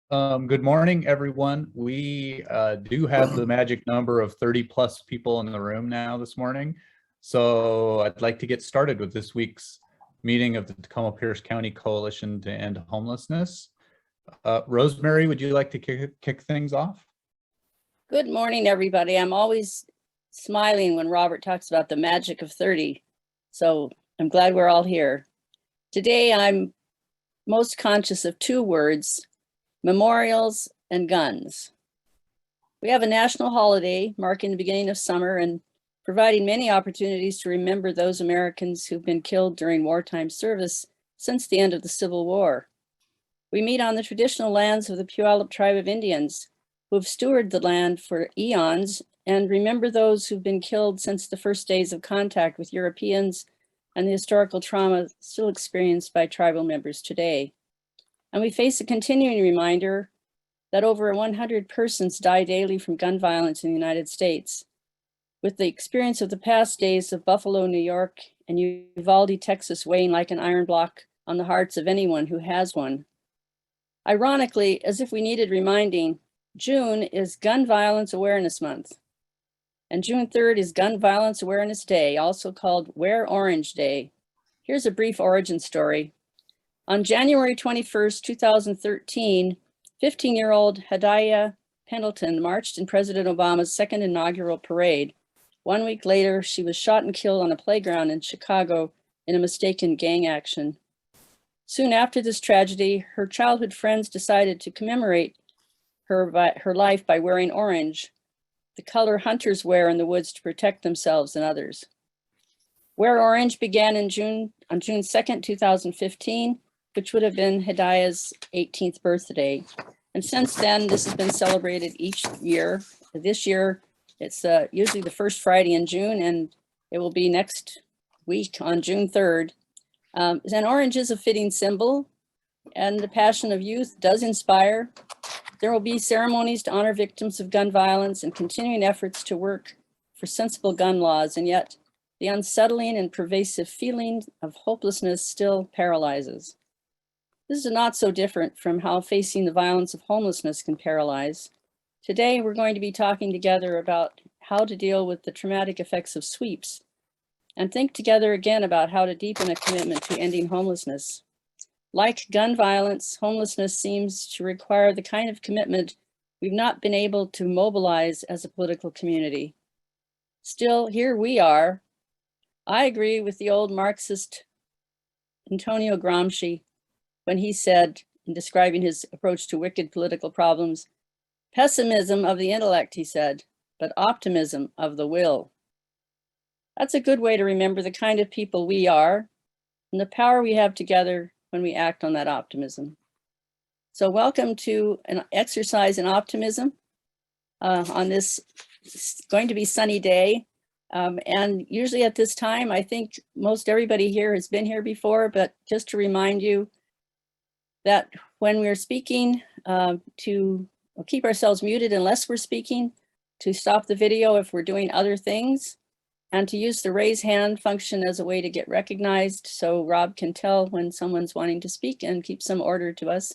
Good morning, everyone. We do have the magic number of 30 plus people in the room now this morning. So I'd like to get started with this week's meeting of the Tacoma-Pierce County Coalition to End Homelessness. Rosemary, would you like to kick things off? Good morning, everybody. I'm always smiling when Robert talks about the magic of 30. So I'm glad we're all here. Today, I'm most conscious of two words: memorials and guns. We have a national holiday marking the beginning of summer and providing many opportunities to remember those Americans who've been killed during wartime service since the end of the Civil War. We meet on the traditional lands of the Puyallup tribe of Indians, who have stewarded the land for eons, and remember those who've been killed since the first days of contact with Europeans and the historical trauma still experienced by tribal members today. And we face a continuing reminder that over 100 persons die daily from gun violence in the United States. With the experience of the past days of Buffalo, New York, and Uvalde, Texas weighing like an iron block on the hearts of anyone who has one. Ironically, as if we needed reminding, June is Gun Violence Awareness Month. And June 3rd is Gun Violence Awareness Day, also called Wear Orange Day. Here's a brief origin story. On January 21st, 2013, 15-year-old Hadiya Pendleton marched in President Obama's second inaugural parade. 1 week later, she was shot and killed on a playground in Chicago in a mistaken gang action. Soon after this tragedy, her childhood friends decided to commemorate her life by wearing orange, the color hunters wear in the woods to protect themselves and others. Wear Orange began on June 2nd, 2015, which would have been Hadiya's 18th birthday. And since then, this has been celebrated each year. This year, it's usually the first Friday in June, and it will be next week on June 3rd. And orange is a fitting symbol, and the passion of youth does inspire. There will be ceremonies to honor victims of gun violence and continuing efforts to work for sensible gun laws, and yet the unsettling and pervasive feeling of hopelessness still paralyzes. This is not so different from how facing the violence of homelessness can paralyze. Today, we're going to be talking together about how to deal with the traumatic effects of sweeps and think together again about how to deepen a commitment to ending homelessness. Like gun violence, homelessness seems to require the kind of commitment we've not been able to mobilize as a political community. Still, here we are. I agree with the old Marxist Antonio Gramsci when he said, in describing his approach to wicked political problems, "Pessimism of the intellect," he said, "but optimism of the will." That's a good way to remember the kind of people we are and the power we have together when we act on that optimism. So welcome to an exercise in optimism on this going to be sunny day. And usually at this time, I think most everybody here has been here before, but just to remind you that when we're speaking, to keep ourselves muted unless we're speaking, to stop the video if we're doing other things, and to use the raise hand function as a way to get recognized so Rob can tell when someone's wanting to speak and keep some order to us.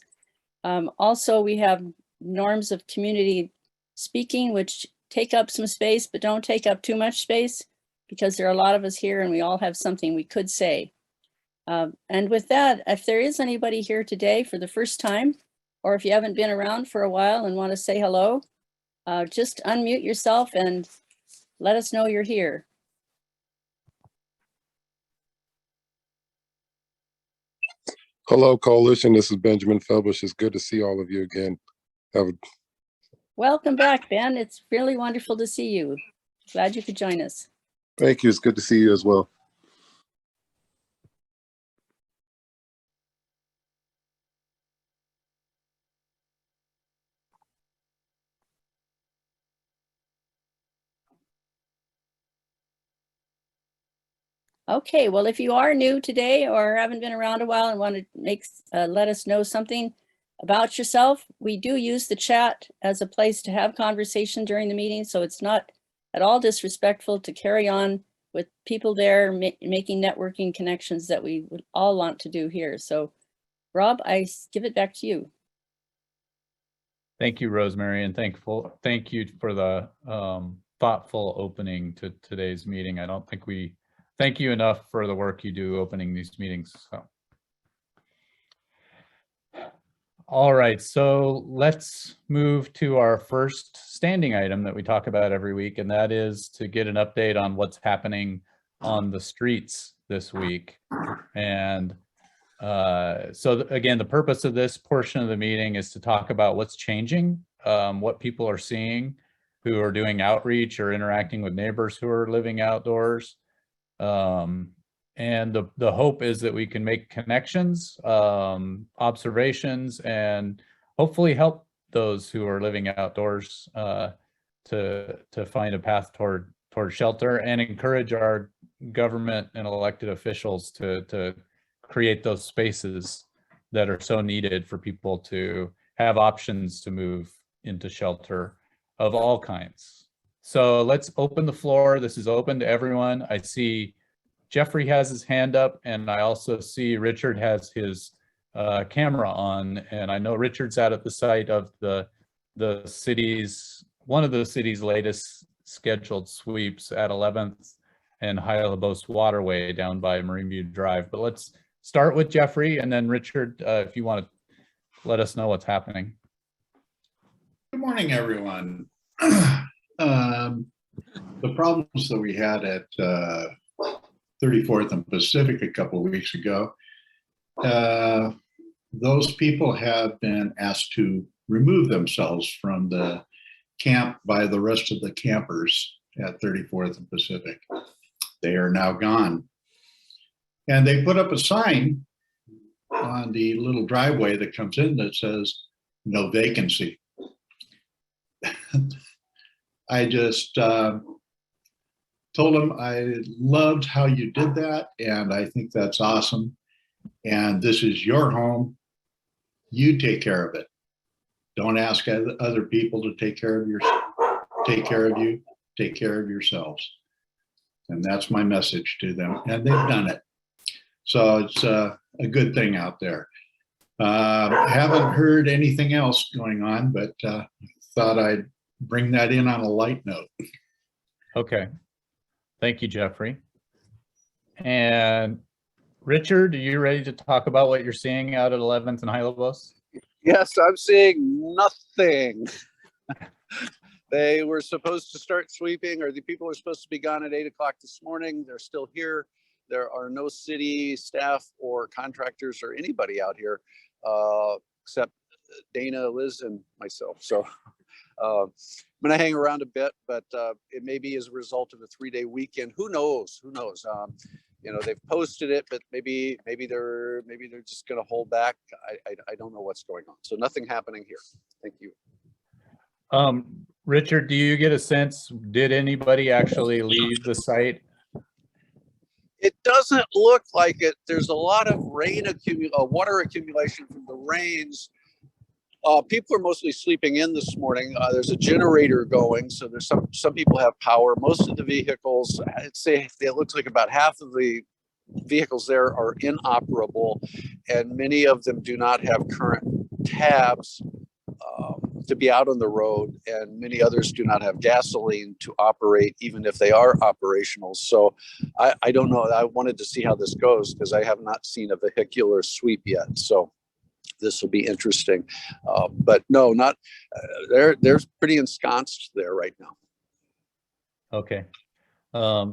Also, we have norms of community speaking, which take up some space, but don't take up too much space, because there are a lot of us here and we all have something we could say. And with that, if there is anybody here today for the first time, or if you haven't been around for a while and want to say hello, just unmute yourself and let us know you're here. Hello, Coalition. This is Benjamin Felbush. It's good to see all of you again. Welcome back, Ben. It's really wonderful to see you. Glad you could join us. Thank you. It's good to see you as well. Okay, well, if you are new today or haven't been around a while and want to let us know something about yourself, we do use the chat as a place to have conversation during the meeting, so it's not at all disrespectful to carry on with people there making networking connections that we would all want to do here. So Rob, I give it back to you. Thank you, Rosemary, and thank you for the thoughtful opening to today's meeting. I don't think we thank you enough for the work you do opening these meetings. So. All right, so let's move to our first standing item that we talk about every week, and that is to get an update on what's happening on the streets this week. And so again, the purpose of this portion of the meeting is to talk about what's changing, what people are seeing who are doing outreach or interacting with neighbors who are living outdoors. And the hope is that we can make connections, observations, and hopefully help those who are living outdoors to find a path toward shelter, and encourage our government and elected officials to create those spaces that are so needed for people to have options to move into shelter of all kinds. So let's open the floor. This is open to everyone. I see Jeffrey has his hand up, and I also see Richard has his camera on, and I know Richard's out at the site of one of the city's latest scheduled sweeps at 11th and Hyla-Bos Waterway down by Marine View Drive. But let's start with Jeffrey, and then Richard, if you want to let us know what's happening. Good morning, everyone. The problems that we had at 34th and Pacific a couple of weeks ago, those people have been asked to remove themselves from the camp by the rest of the campers at 34th and Pacific. They are now gone. And they put up a sign on the little driveway that comes in that says, "No vacancy." I just told them I loved how you did that, and I think that's awesome. And this is your home. You take care of it. Don't ask other people to take care of you. Take care of yourselves. And that's my message to them, and they've done it. So it's a good thing out there. Haven't heard anything else going on, but thought I'd bring that in on a light note. Okay. Thank you, Jeffrey. And Richard, are you ready to talk about what you're seeing out at 11th and Hyla-Bos? Yes, I'm seeing nothing. They were supposed to start sweeping, or the people were supposed to be gone at 8 o'clock this morning. They're still here. There are no city staff or contractors or anybody out here except Dana, Liz, and myself. So I'm going to hang around a bit, but it may be as a result of a 3-day weekend. Who knows? Who knows? You know, they've posted it, but maybe they're just going to hold back. I don't know what's going on. So nothing happening here. Thank you. Richard, do you get a sense, did anybody actually leave the site? It doesn't look like it. There's a lot of water accumulation from the rains. People are mostly sleeping in this morning. There's a generator going, so there's some people have power. Most of the vehicles, I'd say it looks like about half of the vehicles there are inoperable, and many of them do not have current tabs to be out on the road, and many others do not have gasoline to operate, even if they are operational. So I don't know. I wanted to see how this goes because I have not seen a vehicular sweep yet. So this will be interesting. But no, not they're pretty ensconced there right now. Okay.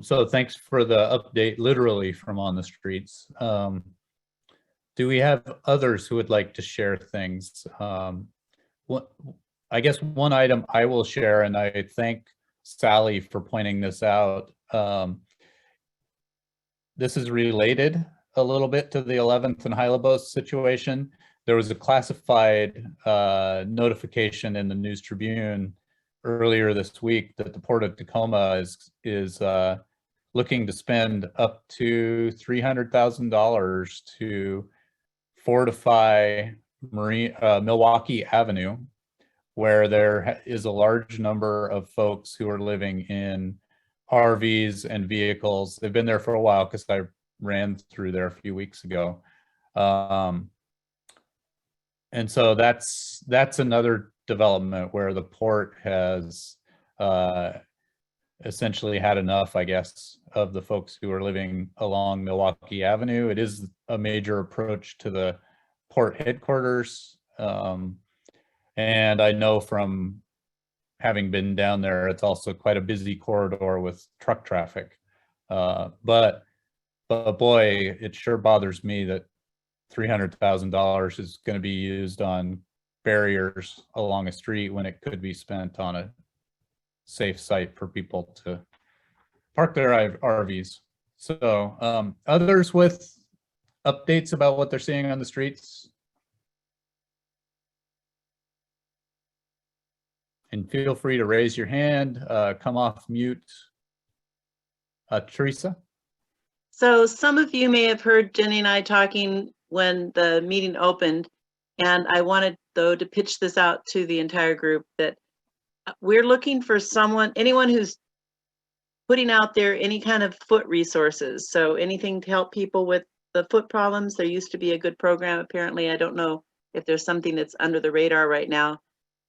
So thanks for the update, literally from on the streets. Do we have others who would like to share things? I guess one item I will share, and I thank Sally for pointing this out. This is related a little bit to the 11th and Hyla-Bos situation. There was a classified notification in the News Tribune earlier this week that the Port of Tacoma is looking to spend up to $300,000 to fortify Milwaukee Avenue, where there is a large number of folks who are living in RVs and vehicles. They've been there for a while because I ran through there a few weeks ago. And so that's another development where the port has essentially had enough, I guess, of the folks who are living along Milwaukee Avenue. It is a major approach to the port headquarters. And I know from having been down there, it's also quite a busy corridor with truck traffic. But boy, it sure bothers me that $300,000 is going to be used on barriers along a street when it could be spent on a safe site for people to park their RVs. So others with updates about what they're seeing on the streets? And feel free to raise your hand, come off mute. Teresa? So some of you may have heard Jenny and I talking when the meeting opened, and I wanted, though, to pitch this out to the entire group that we're looking for anyone who's putting out there any kind of foot resources. So anything to help people with the foot problems. There used to be a good program, apparently. I don't know if there's something that's under the radar right now.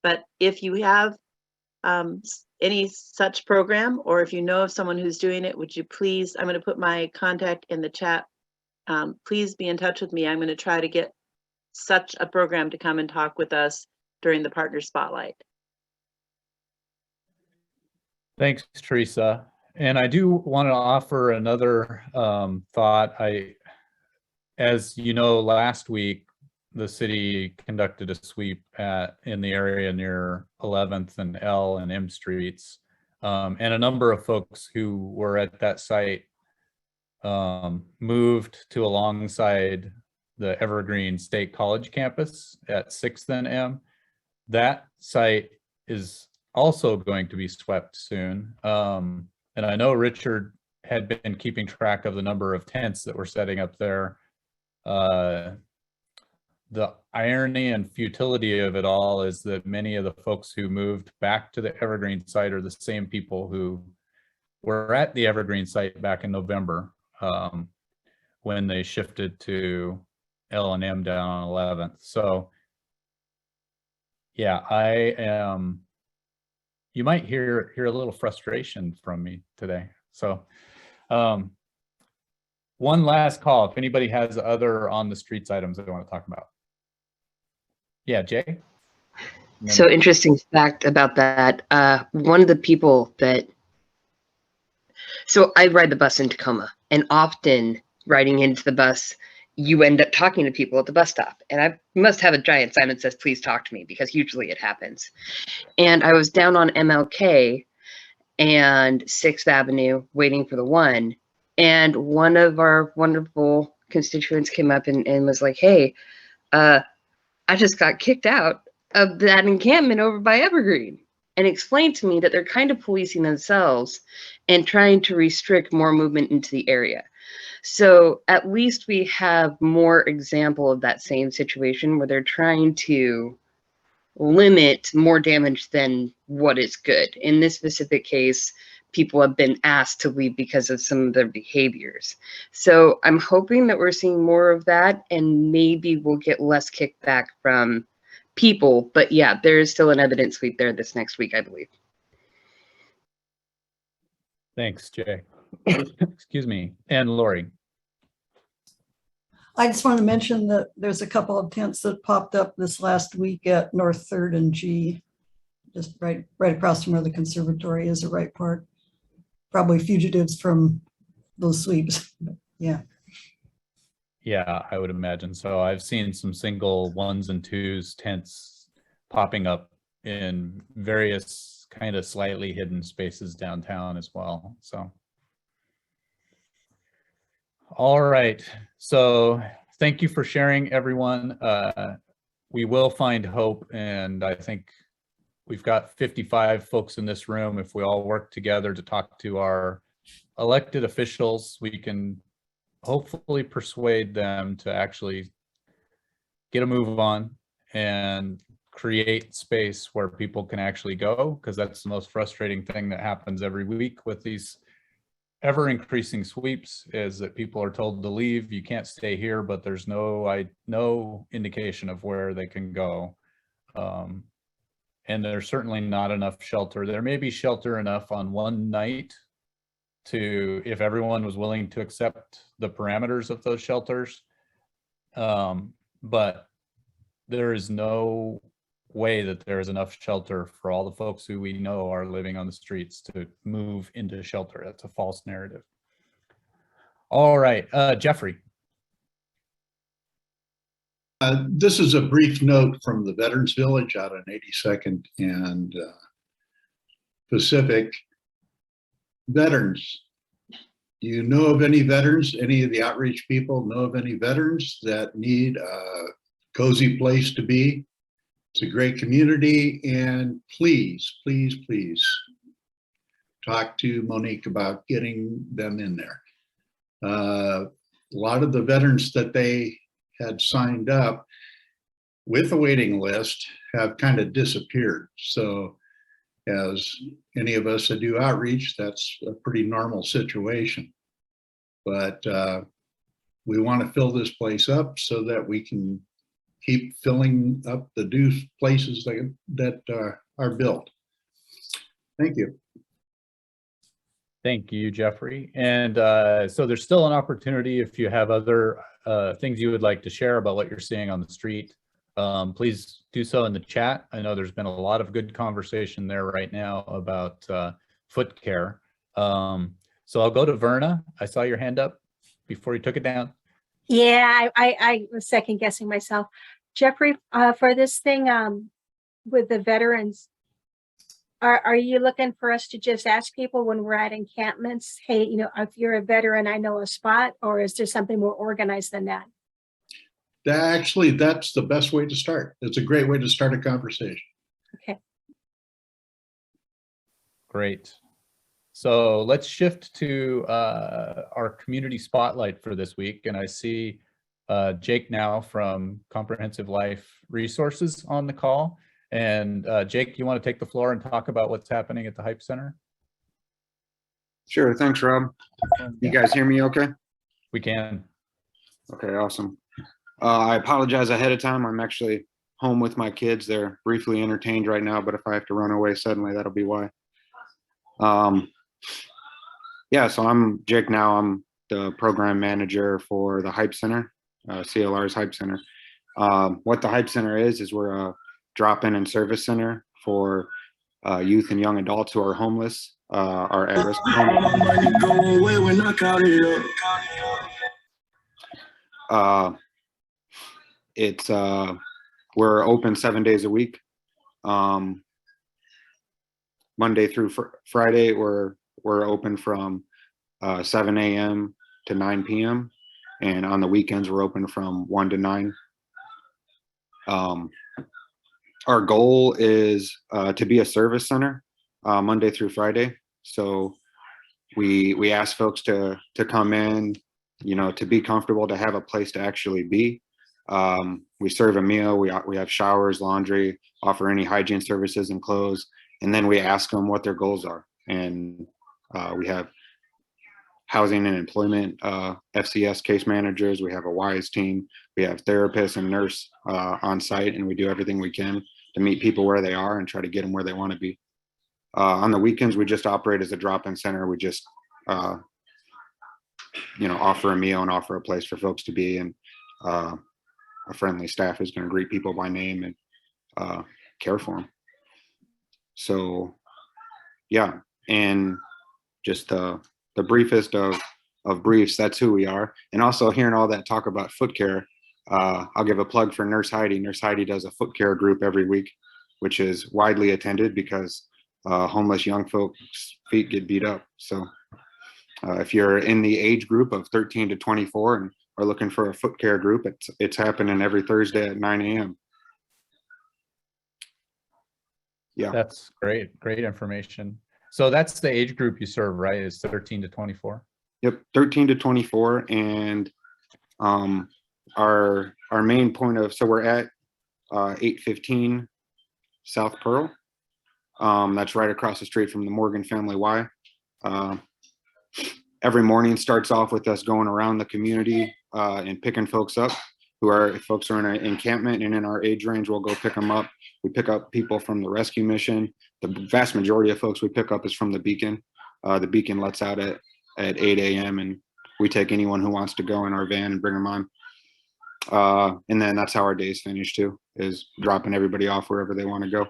But if you have any such program, or if you know of someone who's doing it, would you please, I'm going to put my contact in the chat. Please be in touch with me. I'm going to try to get such a program to come and talk with us during the Partner Spotlight. Thanks, Teresa. And I do want to offer another thought. As you know, last week, the city conducted a sweep in the area near 11th and L and M streets. And a number of folks who were at that site moved to alongside the Evergreen State College campus at 6th and M. That site is also going to be swept soon. And I know Richard had been keeping track of the number of tents that were setting up there. The irony and futility of it all is that many of the folks who moved back to the Evergreen site are the same people who were at the Evergreen site back in November when they shifted to L and M down on 11th. So yeah, you might hear a little frustration from me today. So one last call, if anybody has other on the streets items that they want to talk about. Yeah, Jay? So interesting fact about that. One of the people so I ride the bus in Tacoma, and often riding into the bus, you end up talking to people at the bus stop. And I must have a giant sign that says, please talk to me, because usually it happens. And I was down on MLK and 6th Avenue waiting for the one. And one of our wonderful constituents came up and was like, hey, I just got kicked out of that encampment over by Evergreen, and explained to me that they're kind of policing themselves and trying to restrict more movement into the area. So at least we have more example of that same situation where they're trying to limit more damage than what is good. In this specific case, people have been asked to leave because of some of their behaviors. So I'm hoping that we're seeing more of that, and maybe we'll get less kickback from people. But yeah, there is still an evidence sweep there this next week, I believe. Thanks, Jay. Excuse me. And Lori. I just want to mention that there's a couple of tents that popped up this last week at North 3rd and G, just right across from where the conservatory is at Wright Park. Probably fugitives from those sweeps. Yeah. Yeah, I would imagine so. I've seen some single 1s and 2s tents popping up in various kind of slightly hidden spaces downtown as well. So, all right. So thank you for sharing, everyone. We will find hope, and I think we've got 55 folks in this room. If we all work together to talk to our elected officials, we can hopefully persuade them to actually get a move on and create space where people can actually go, because that's the most frustrating thing that happens every week with these ever increasing sweeps, is that people are told to leave. You can't stay here, but there's no indication of where they can go. and there's certainly not enough shelter. There may be shelter enough on one night to, if everyone was willing to accept the parameters of those shelters. But there is no way that there is enough shelter for all the folks who we know are living on the streets to move into shelter. That's a false narrative. All right, Jeffrey. This is a brief note from the Veterans Village out on 82nd and Pacific. Veterans, do you know of any veterans, any of the outreach people know of any veterans that need a cozy place to be? It's a great community, and please, please, please talk to Monique about getting them in there. A lot of the veterans that they had signed up with a waiting list have kind of disappeared. So as any of us that do outreach, that's a pretty normal situation. But we want to fill this place up so that we can keep filling up the new places that are built. Thank you. Thank you, Jeffrey. And so there's still an opportunity if you have other things you would like to share about what you're seeing on the street. Please do so in the chat. I know there's been a lot of good conversation there right now about foot care. So I'll go to Verna. I saw your hand up before you took it down. Yeah, I was second guessing myself. Jeffrey, for this thing with the veterans, are you looking for us to just ask people when we're at encampments, hey, you know, if you're a veteran, I know a spot, or is there something more organized than that? Actually, that's the best way to start. It's a great way to start a conversation. Okay. Great. So let's shift to our community spotlight for this week. And I see Jake now from Comprehensive Life Resources on the call. And Jake, you want to take the floor and talk about what's happening at the Hype Center? Sure, thanks, Rob. You guys hear me okay? We can. Okay, awesome. I apologize ahead of time. I'm actually home with my kids. They're briefly entertained right now, but if I have to run away suddenly, that'll be why. Yeah, so I'm Jake now. I'm the program manager for the Hype Center, CLR's Hype Center. What the Hype Center is we're a drop-in and service center for youth and young adults who are homeless, are at risk of homelessness. We're open 7 days a week. Monday through Friday, we're open from 7 a.m. to 9 p.m. And on the weekends, we're open from 1 to 9. Our goal is to be a service center Monday through Friday. So we ask folks to come in, you know, to be comfortable, to have a place to actually be. We serve a meal, we have showers, laundry, offer any hygiene services and clothes, and then we ask them what their goals are. And we have housing and employment FCS case managers, we have a WISE team, we have therapists and nurse on site, and we do everything we can to meet people where they are and try to get them where they want to be. On the weekends, we just operate as a drop-in center. We just you know, offer a meal and offer a place for folks to be, and a friendly staff is going to greet people by name and care for them. So yeah, and just the briefest of briefs, that's who we are. And also hearing all that talk about foot care, I'll give a plug for Nurse Heidi. Nurse Heidi does a foot care group every week, which is widely attended because homeless young folks' feet get beat up. So if you're in the age group of 13 to 24 and are looking for a foot care group, it's happening every Thursday at 9 a.m. Yeah. That's great. Great information. So that's the age group you serve, right? Is 13 to 24? Yep, 13 to 24. And our main point of, so we're at 815 South Pearl. That's right across the street from the Morgan Family Y. Every morning starts off with us going around the community and picking folks up. if folks are in an encampment and in our age range, we'll go pick them up. We pick up people from the rescue mission. The vast majority of folks we pick up is from the Beacon. The Beacon lets out at 8 a.m. and we take anyone who wants to go in our van and bring them on. And then that's how our days finish too, is dropping everybody off wherever they want to go.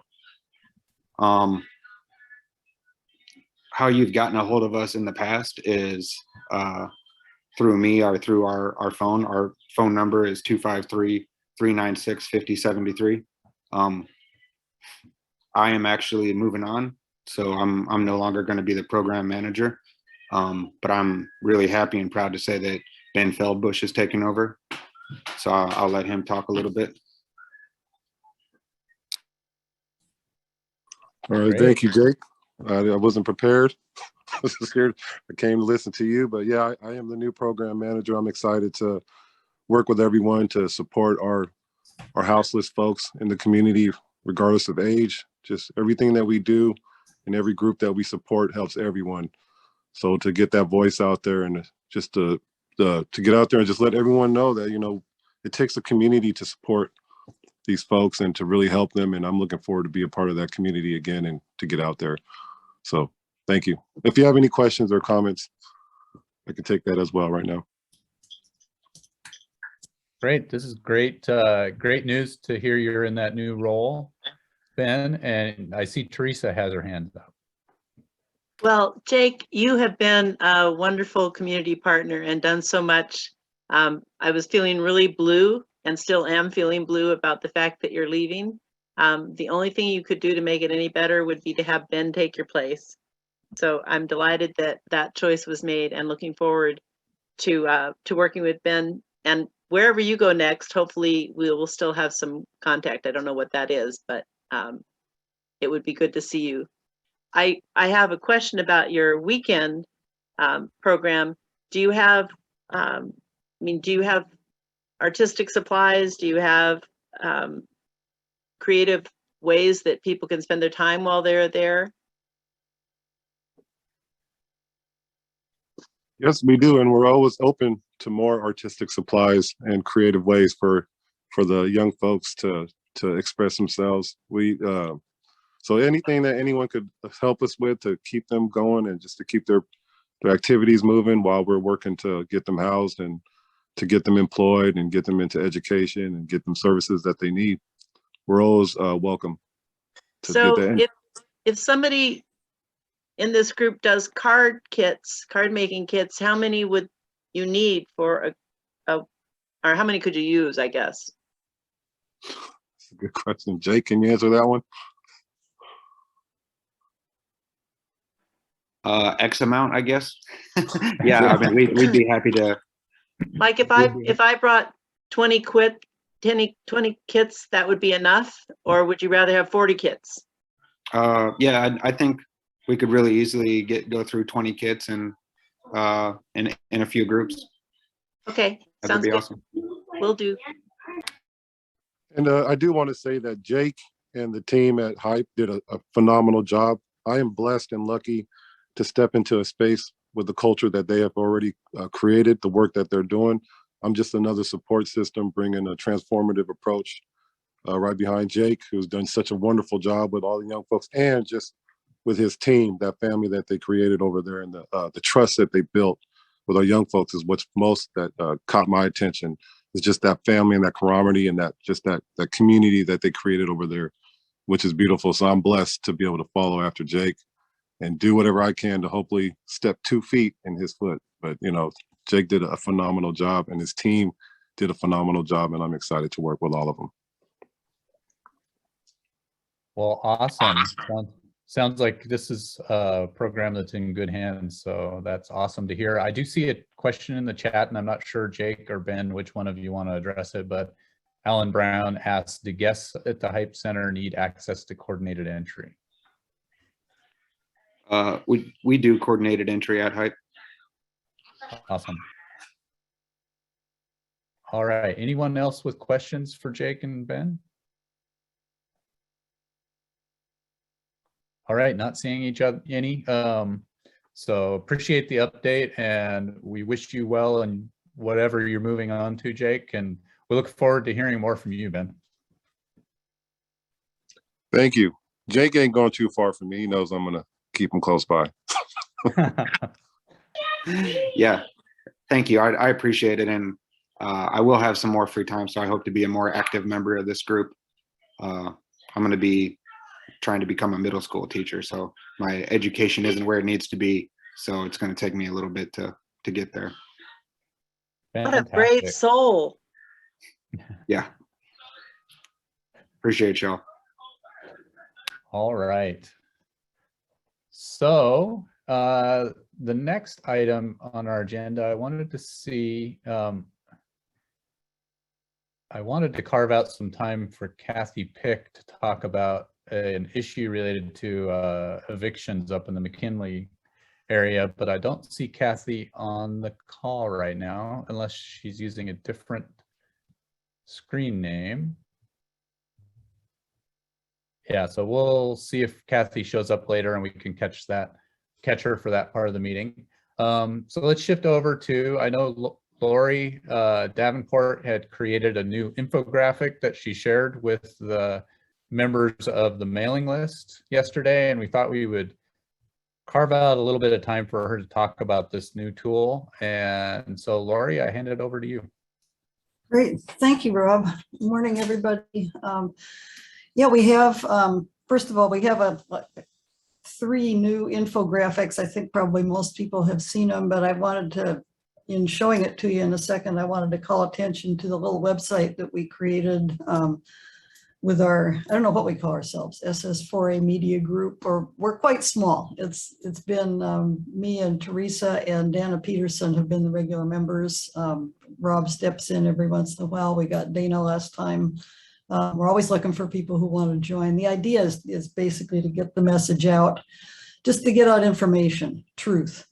How you've gotten a hold of us in the past is through me or through our phone. Our phone number is 253-396-5073. I am actually moving on, so I'm no longer going to be the program manager. But I'm really happy and proud to say that Ben Feldbush has taken over. So I'll let him talk a little bit. All right, thank you, Jake. I wasn't prepared. I was scared. I came to listen to you, but yeah, I am the new program manager. I'm excited to work with everyone to support our houseless folks in the community, regardless of age. Just everything that we do and every group that we support helps everyone. So to get that voice out there and just to get out there and just let everyone know that, you know, it takes a community to support these folks and to really help them. And I'm looking forward to be a part of that community again and to get out there. So thank you. If you have any questions or comments, I can take that as well right now. Great. This is great. Great news to hear you're in that new role, Ben. And I see Teresa has her hand up. Well, Jake, you have been a wonderful community partner and done so much. I was feeling really blue and still am feeling blue about the fact that you're leaving. The only thing you could do to make it any better would be to have Ben take your place. So I'm delighted that that choice was made and looking forward to working with Ben. And wherever you go next, hopefully we will still have some contact. I don't know what that is, but it would be good to see you. I have a question about your weekend program. Do you have, do you have artistic supplies? Do you have creative ways that people can spend their time while they're there? Yes, we do. And we're always open to more artistic supplies and creative ways for the young folks to express themselves. So anything that anyone could help us with to keep them going and just to keep their activities moving while we're working to get them housed and to get them employed and get them into education and get them services that they need. We're always welcome to So get that. if somebody in this group does card making kits, how many would you need for or how many could you use, I guess? That's a good question. Jake, can you answer that one? X amount, I guess. Yeah, I mean, we'd be happy to. Like if I brought 20 kits, that would be enough? Or would you rather have 40 kits? Yeah, I think we could really easily go through 20 kits and in a few groups. Okay, That'd sounds be good. awesome. Will do. And I do want to say that Jake and the team at Hype did a phenomenal job. I am blessed and lucky to step into a space with the culture that they have already created, the work that they're doing. I'm just another support system, bringing a transformative approach right behind Jake, who's done such a wonderful job with all the young folks and just with his team, that family that they created over there, and the trust that they built with our young folks is what's most that caught my attention. It's just that family and that camaraderie and that community that they created over there, which is beautiful. So I'm blessed to be able to follow after Jake and do whatever I can to hopefully step 2 feet in his foot. But, you know, Jake did a phenomenal job and his team did a phenomenal job, and I'm excited to work with all of them. Well, awesome. Sounds like this is a program that's in good hands. So that's awesome to hear. I do see a question in the chat, and I'm not sure, Jake or Ben, which one of you want to address it, but Alan Brown asked, do guests at the Hype Center need access to coordinated entry? We do coordinated entry at Hype. Awesome. All right. Anyone else with questions for Jake and Ben? All right. Not seeing any. So appreciate the update, and we wish you well in whatever you're moving on to, Jake. And we look forward to hearing more from you, Ben. Thank you. Jake ain't going too far from me. He knows I'm gonna keep him close by. Yeah, thank you. I appreciate it. And I will have some more free time, so I hope to be a more active member of this group. I'm going to be trying to become a middle school teacher, so my education isn't where it needs to be. So it's going to take me a little bit to get there. What a brave Fantastic. soul. Yeah. Appreciate y'all. All right. So the next item on our agenda, I wanted to see, I wanted to carve out some time for Kathy Pick to talk about an issue related to evictions up in the McKinley area, but I don't see Kathy on the call right now unless she's using a different screen name. Yeah, so we'll see if Kathy shows up later and we can catch her for that part of the meeting. So let's shift over to, I know Lori Davenport had created a new infographic that she shared with the members of the mailing list yesterday, and we thought we would carve out a little bit of time for her to talk about this new tool. And so Lori, I hand it over to you. Great. Thank you, Rob. Good morning, everybody. Yeah, we have, first of all, we have 3 new infographics. I think probably most people have seen them, but I wanted to, in showing it to you in a second, I wanted to call attention to the little website that we created with our, I don't know what we call ourselves, SS4A Media Group, or we're quite small. It's been me and Teresa and Dana Peterson have been the regular members. Rob steps in every once in a while. We got Dana last time. We're always looking for people who want to join. The idea is basically to get the message out, just to get out information, truth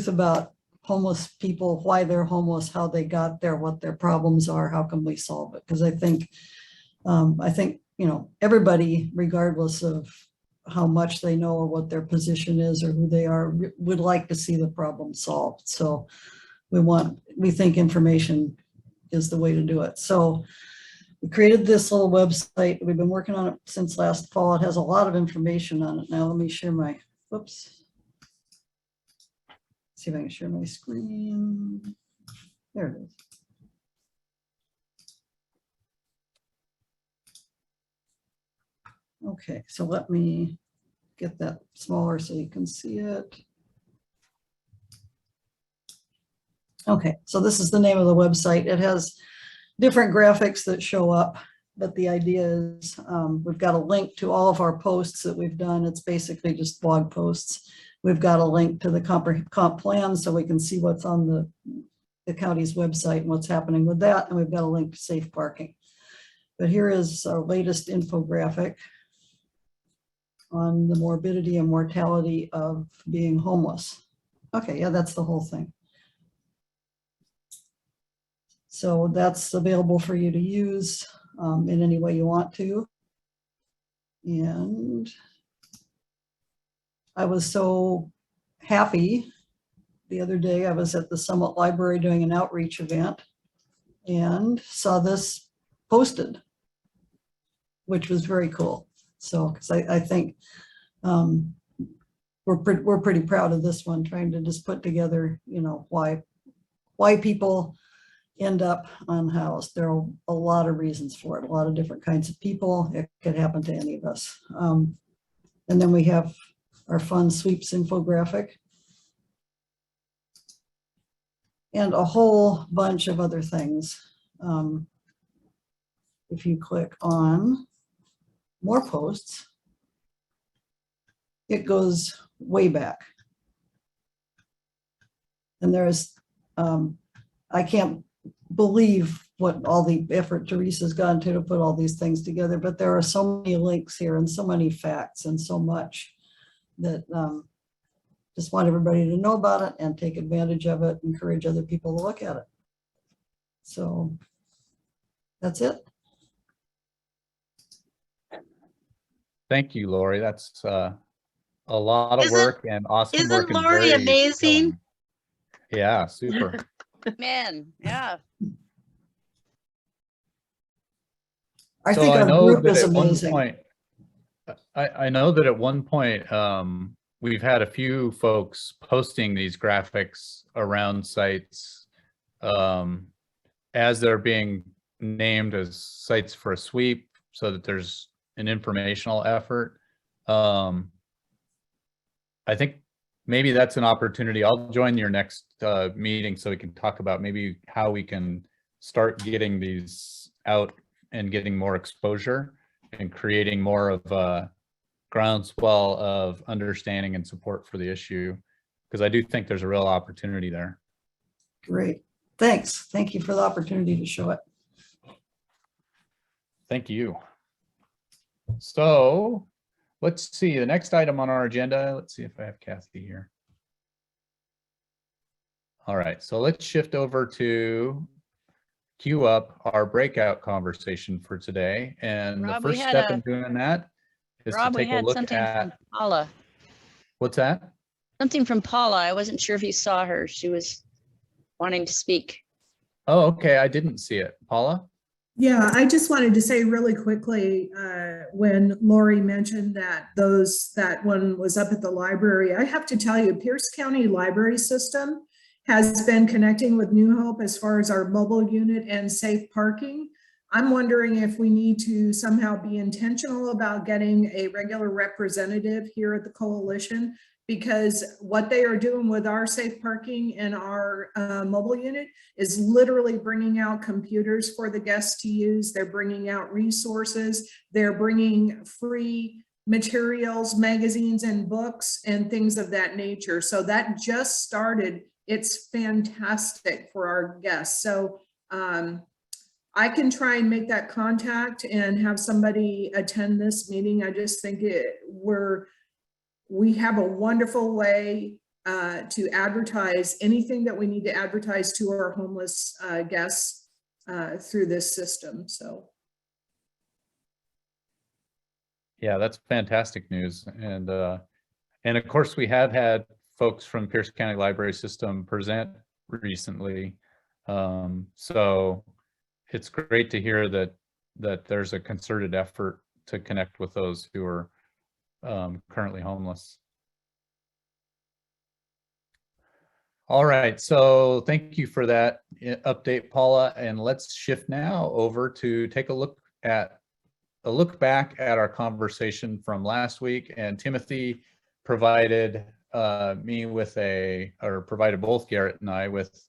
about homeless people, why they're homeless, how they got there, what their problems are, how can we solve it? Because I think, you know, everybody, regardless of how much they know or what their position is or who they are, would like to see the problem solved. So we think information is the way to do it. So we created this little website. We've been working on it since last fall. It has a lot of information on it. Now let me share my, whoops. See if I can share my screen. There it is. Okay, so let me get that smaller so you can see it. Okay, so this is the name of the website. It has different graphics that show up, but the idea is we've got a link to all of our posts that we've done. It's basically just blog posts. We've got a link to the comp plan so we can see what's on the county's website and what's happening with that. And we've got a link to safe parking. But here is our latest infographic on the morbidity and mortality of being homeless. Okay, yeah, that's the whole thing. So that's available for you to use in any way you want to. And I was so happy the other day. I was at the Summit Library doing an outreach event and saw this posted, which was very cool. So, because I think we're pretty proud of this one, trying to just put together, you know, why people end up unhoused. There are a lot of reasons for it, a lot of different kinds of people. It could happen to any of us. And then we have our fun sweeps infographic and a whole bunch of other things. If you click on more posts, it goes way back. And there's, I can't believe what all the effort Teresa's gone to put all these things together, but there are so many links here and so many facts and so much that just want everybody to know about it and take advantage of it, encourage other people to look at it. So that's it. Thank you, Lori. That's a lot of work and awesome work. Isn't Lori amazing? Compelling. Yeah, super. Man, yeah. I So think I our know group that is at one amazing. point, I know that at one point, we've had a few folks posting these graphics around sites as they're being named as sites for a sweep, so that there's an informational effort. I think maybe that's an opportunity. I'll join your next meeting so we can talk about maybe how we can start getting these out and getting more exposure and creating more of a groundswell of understanding and support for the issue, because I do think there's a real opportunity there. Great. Thanks. Thank you for the opportunity to show it. Thank you. So let's see, the next item on our agenda, let's see if I have Kathy here. All right, so let's shift over to queue up our breakout conversation for today. And Rob, the we first had step a- in doing that is Rob, to we take a had look something at, from Paula. what's that? Something from Paula. I wasn't sure if you saw her. She was wanting to speak. Oh, okay, I didn't see it. Paula? Yeah, I just wanted to say really quickly, when Lori mentioned that that one was up at the library, I have to tell you, Pierce County Library System has been connecting with New Hope as far as our mobile unit and safe parking. I'm wondering if we need to somehow be intentional about getting a regular representative here at the coalition, because what they are doing with our safe parking and our mobile unit is literally bringing out computers for the guests to use. They're bringing out resources. They're bringing free materials, magazines and books and things of that nature. So that just started. It's fantastic for our guests. So I can try and make that contact and have somebody attend this meeting. I just think we have a wonderful way to advertise anything that we need to advertise to our homeless guests through this system. So. Yeah, that's fantastic news. And of course, we have had folks from Pierce County Library System present recently. So it's great to hear that there's a concerted effort to connect with those who are currently homeless. All right, so thank you for that update, Paula, and let's shift now over to take a look back at our conversation from last week. And Timothy provided provided both Garrett and I with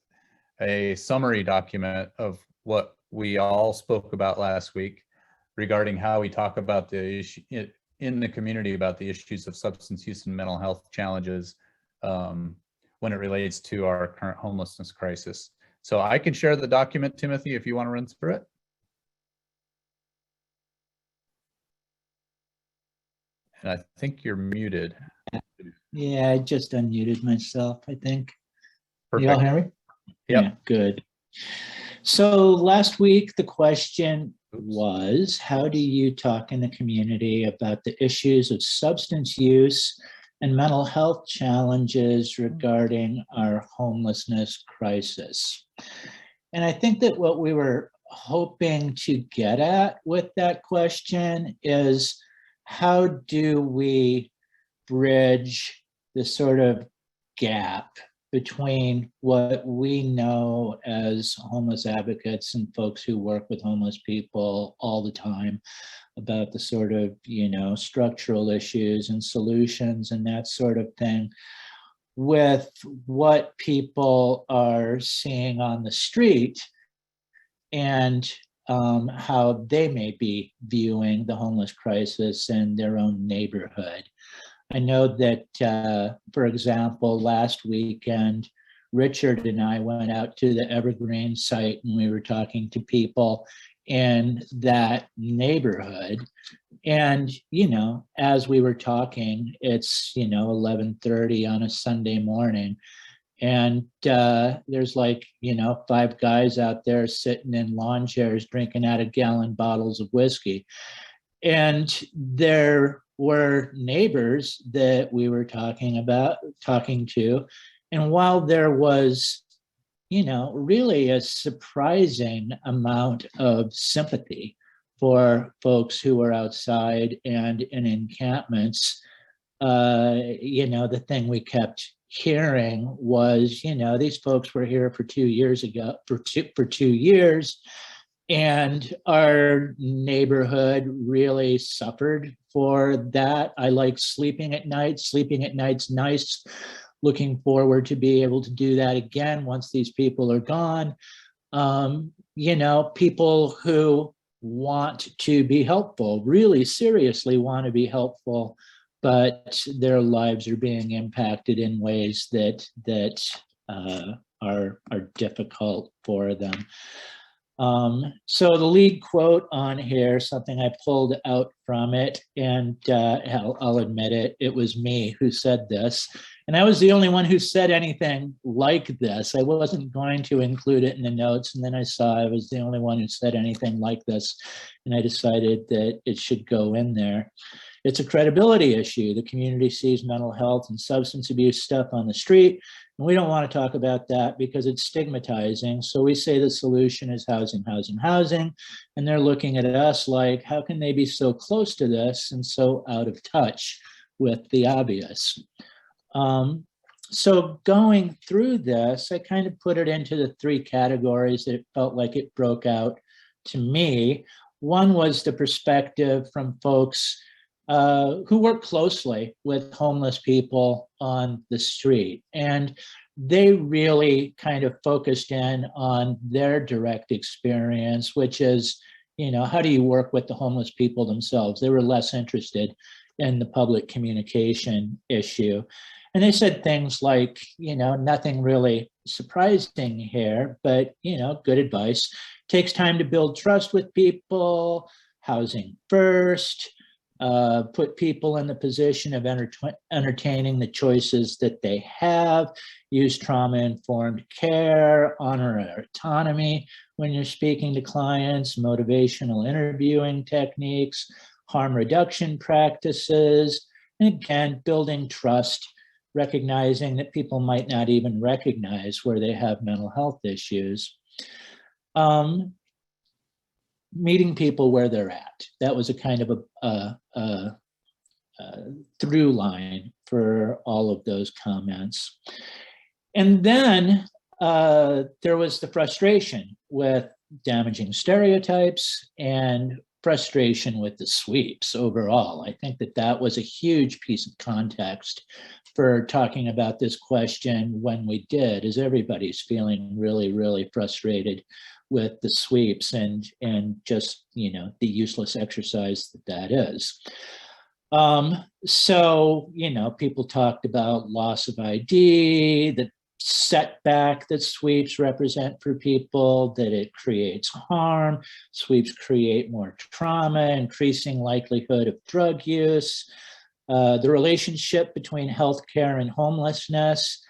a summary document of what we all spoke about last week regarding how we talk about the issue in the community about the issues of substance use and mental health challenges when it relates to our current homelessness crisis. So I can share the document, Timothy, if you want to run through it. And I think you're muted. Yeah, I just unmuted myself, I think. Perfect. You all hear me? Yep. Yeah, good. So last week, the question was, how do you talk in the community about the issues of substance use and mental health challenges regarding our homelessness crisis? And I think that what we were hoping to get at with that question is, how do we bridge the sort of gap between what we know as homeless advocates and folks who work with homeless people all the time about the sort of, structural issues and solutions and that sort of thing, with what people are seeing on the street and how they may be viewing the homeless crisis in their own neighborhood. I know that, for example, last weekend, Richard and I went out to the Evergreen site and we were talking to people in that neighborhood. And, as we were talking, it's, 11:30 on a Sunday morning. And there's 5 guys out there sitting in lawn chairs drinking out of gallon bottles of whiskey. And there were neighbors that we were talking to. And while there was, really a surprising amount of sympathy for folks who were outside and in encampments. The thing we kept hearing was, these folks were here for 2 years ago, for 2 years, and our neighborhood really suffered for that. I like sleeping at night. Sleeping at night's nice. Looking forward to be able to do that again once these people are gone. People who want to be helpful, really seriously want to be helpful, but their lives are being impacted in ways that are difficult for them. So the lead quote on here, something I pulled out from it, and I'll admit it, it was me who said this. And I was the only one who said anything like this. I wasn't going to include it in the notes, and then I saw I was the only one who said anything like this, and I decided that it should go in there. It's a credibility issue. The community sees mental health and substance abuse stuff on the street, and we don't want to talk about that because it's stigmatizing. So we say the solution is housing, housing, housing, and they're looking at us like, how can they be so close to this and so out of touch with the obvious? So going through this, I kind of put it into the 3 categories that it felt like it broke out to me. One was the perspective from folks who work closely with homeless people on the street. And they really kind of focused in on their direct experience, which is, how do you work with the homeless people themselves? They were less interested in the public communication issue. And they said things like, nothing really surprising here, but, good advice. Takes time to build trust with people, housing first, put people in the position of entertaining the choices that they have, use trauma-informed care, honor our autonomy when you're speaking to clients, motivational interviewing techniques, harm reduction practices, and again, building trust, recognizing that people might not even recognize where they have mental health issues. Meeting people where they're at. That was a kind of a through line for all of those comments. And then there was the frustration with damaging stereotypes and frustration with the sweeps overall. I think that was a huge piece of context for talking about this question when we did, is everybody's feeling really, really frustrated with the sweeps and just, the useless exercise that is. So, people talked about loss of ID, the setback that sweeps represent for people, that it creates harm, sweeps create more trauma, increasing likelihood of drug use, the relationship between healthcare and homelessness.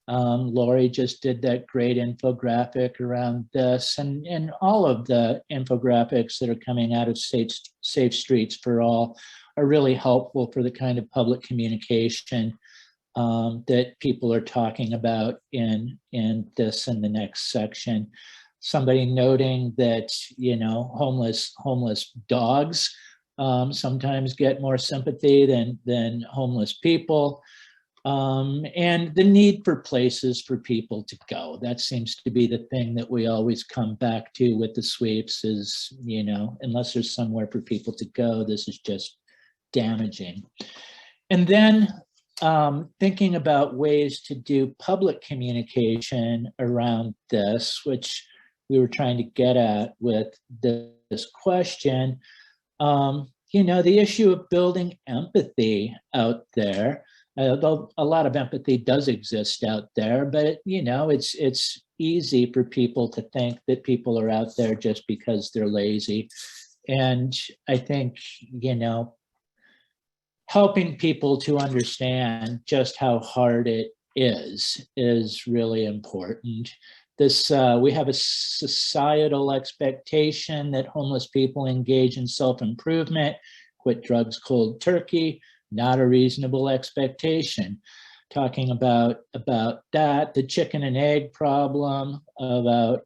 Lori just did that great infographic around this, and all of the infographics that are coming out of Safe Streets for All are really helpful for the kind of public communication that people are talking about in this and the next section. Somebody noting that, homeless dogs sometimes get more sympathy than homeless people. And the need for places for people to go. That seems to be the thing that we always come back to with the sweeps is, unless there's somewhere for people to go, this is just damaging. And then thinking about ways to do public communication around this, which we were trying to get at with this question, the issue of building empathy out there. Though a lot of empathy does exist out there, but it's easy for people to think that people are out there just because they're lazy. And I think, helping people to understand just how hard it is really important. This, we have a societal expectation that homeless people engage in self-improvement, quit drugs cold turkey. Not a reasonable expectation. Talking about that, the chicken and egg problem, about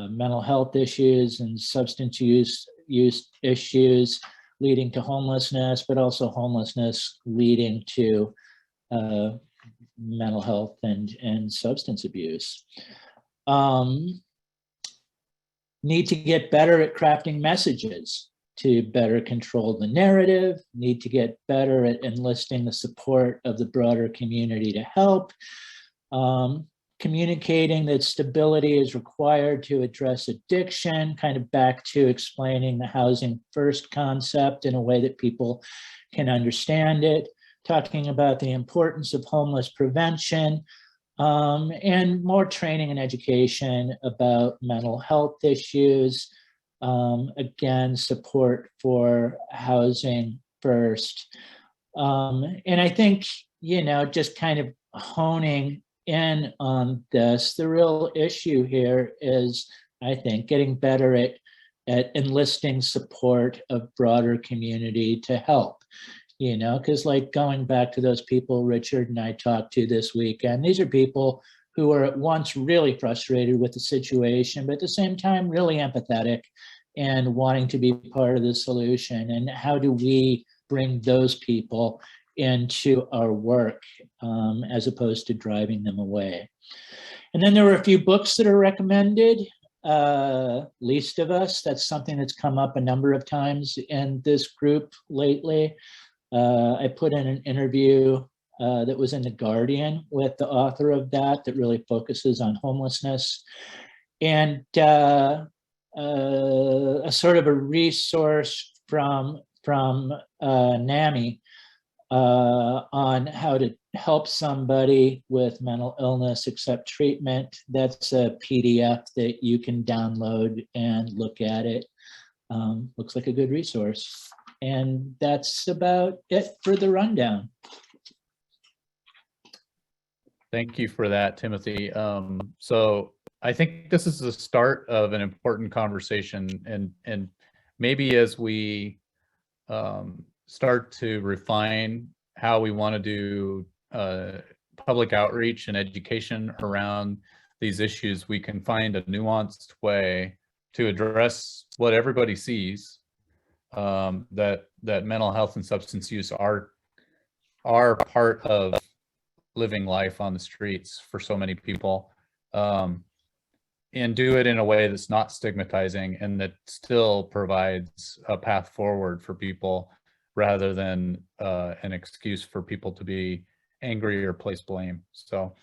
mental health issues and substance use issues leading to homelessness, but also homelessness leading to mental health and substance abuse. Need to get better at crafting messages to better control the narrative, need to get better at enlisting the support of the broader community to help, communicating that stability is required to address addiction, kind of back to explaining the housing first concept in a way that people can understand it, talking about the importance of homeless prevention, and more training and education about mental health issues. Again, support for housing first. And I think, you know, just kind of honing in on this, the real issue here is, I think, getting better at enlisting support of broader community to help. You know, because like going back to those people Richard and I talked to this weekend, these are people who are at once really frustrated with the situation, but at the same time really empathetic and wanting to be part of the solution. And how do we bring those people into our work as opposed to driving them away? And then there were a few books that are recommended. Least of Us, that's something that's come up a number of times in this group lately. I put in an interview that was in The Guardian with the author of that really focuses on homelessness, and a sort of a resource from NAMI on how to help somebody with mental illness accept treatment. That's a PDF that you can download and look at it. Looks like a good resource. And that's about it for the rundown. Thank you for that, Timothy. So I think this is the start of an important conversation, and maybe as we start to refine how we want to do public outreach and education around these issues, we can find a nuanced way to address what everybody sees, that mental health and substance use are part of living life on the streets for so many people, and do it in a way that's not stigmatizing and that still provides a path forward for people rather than an excuse for people to be angry or place blame. So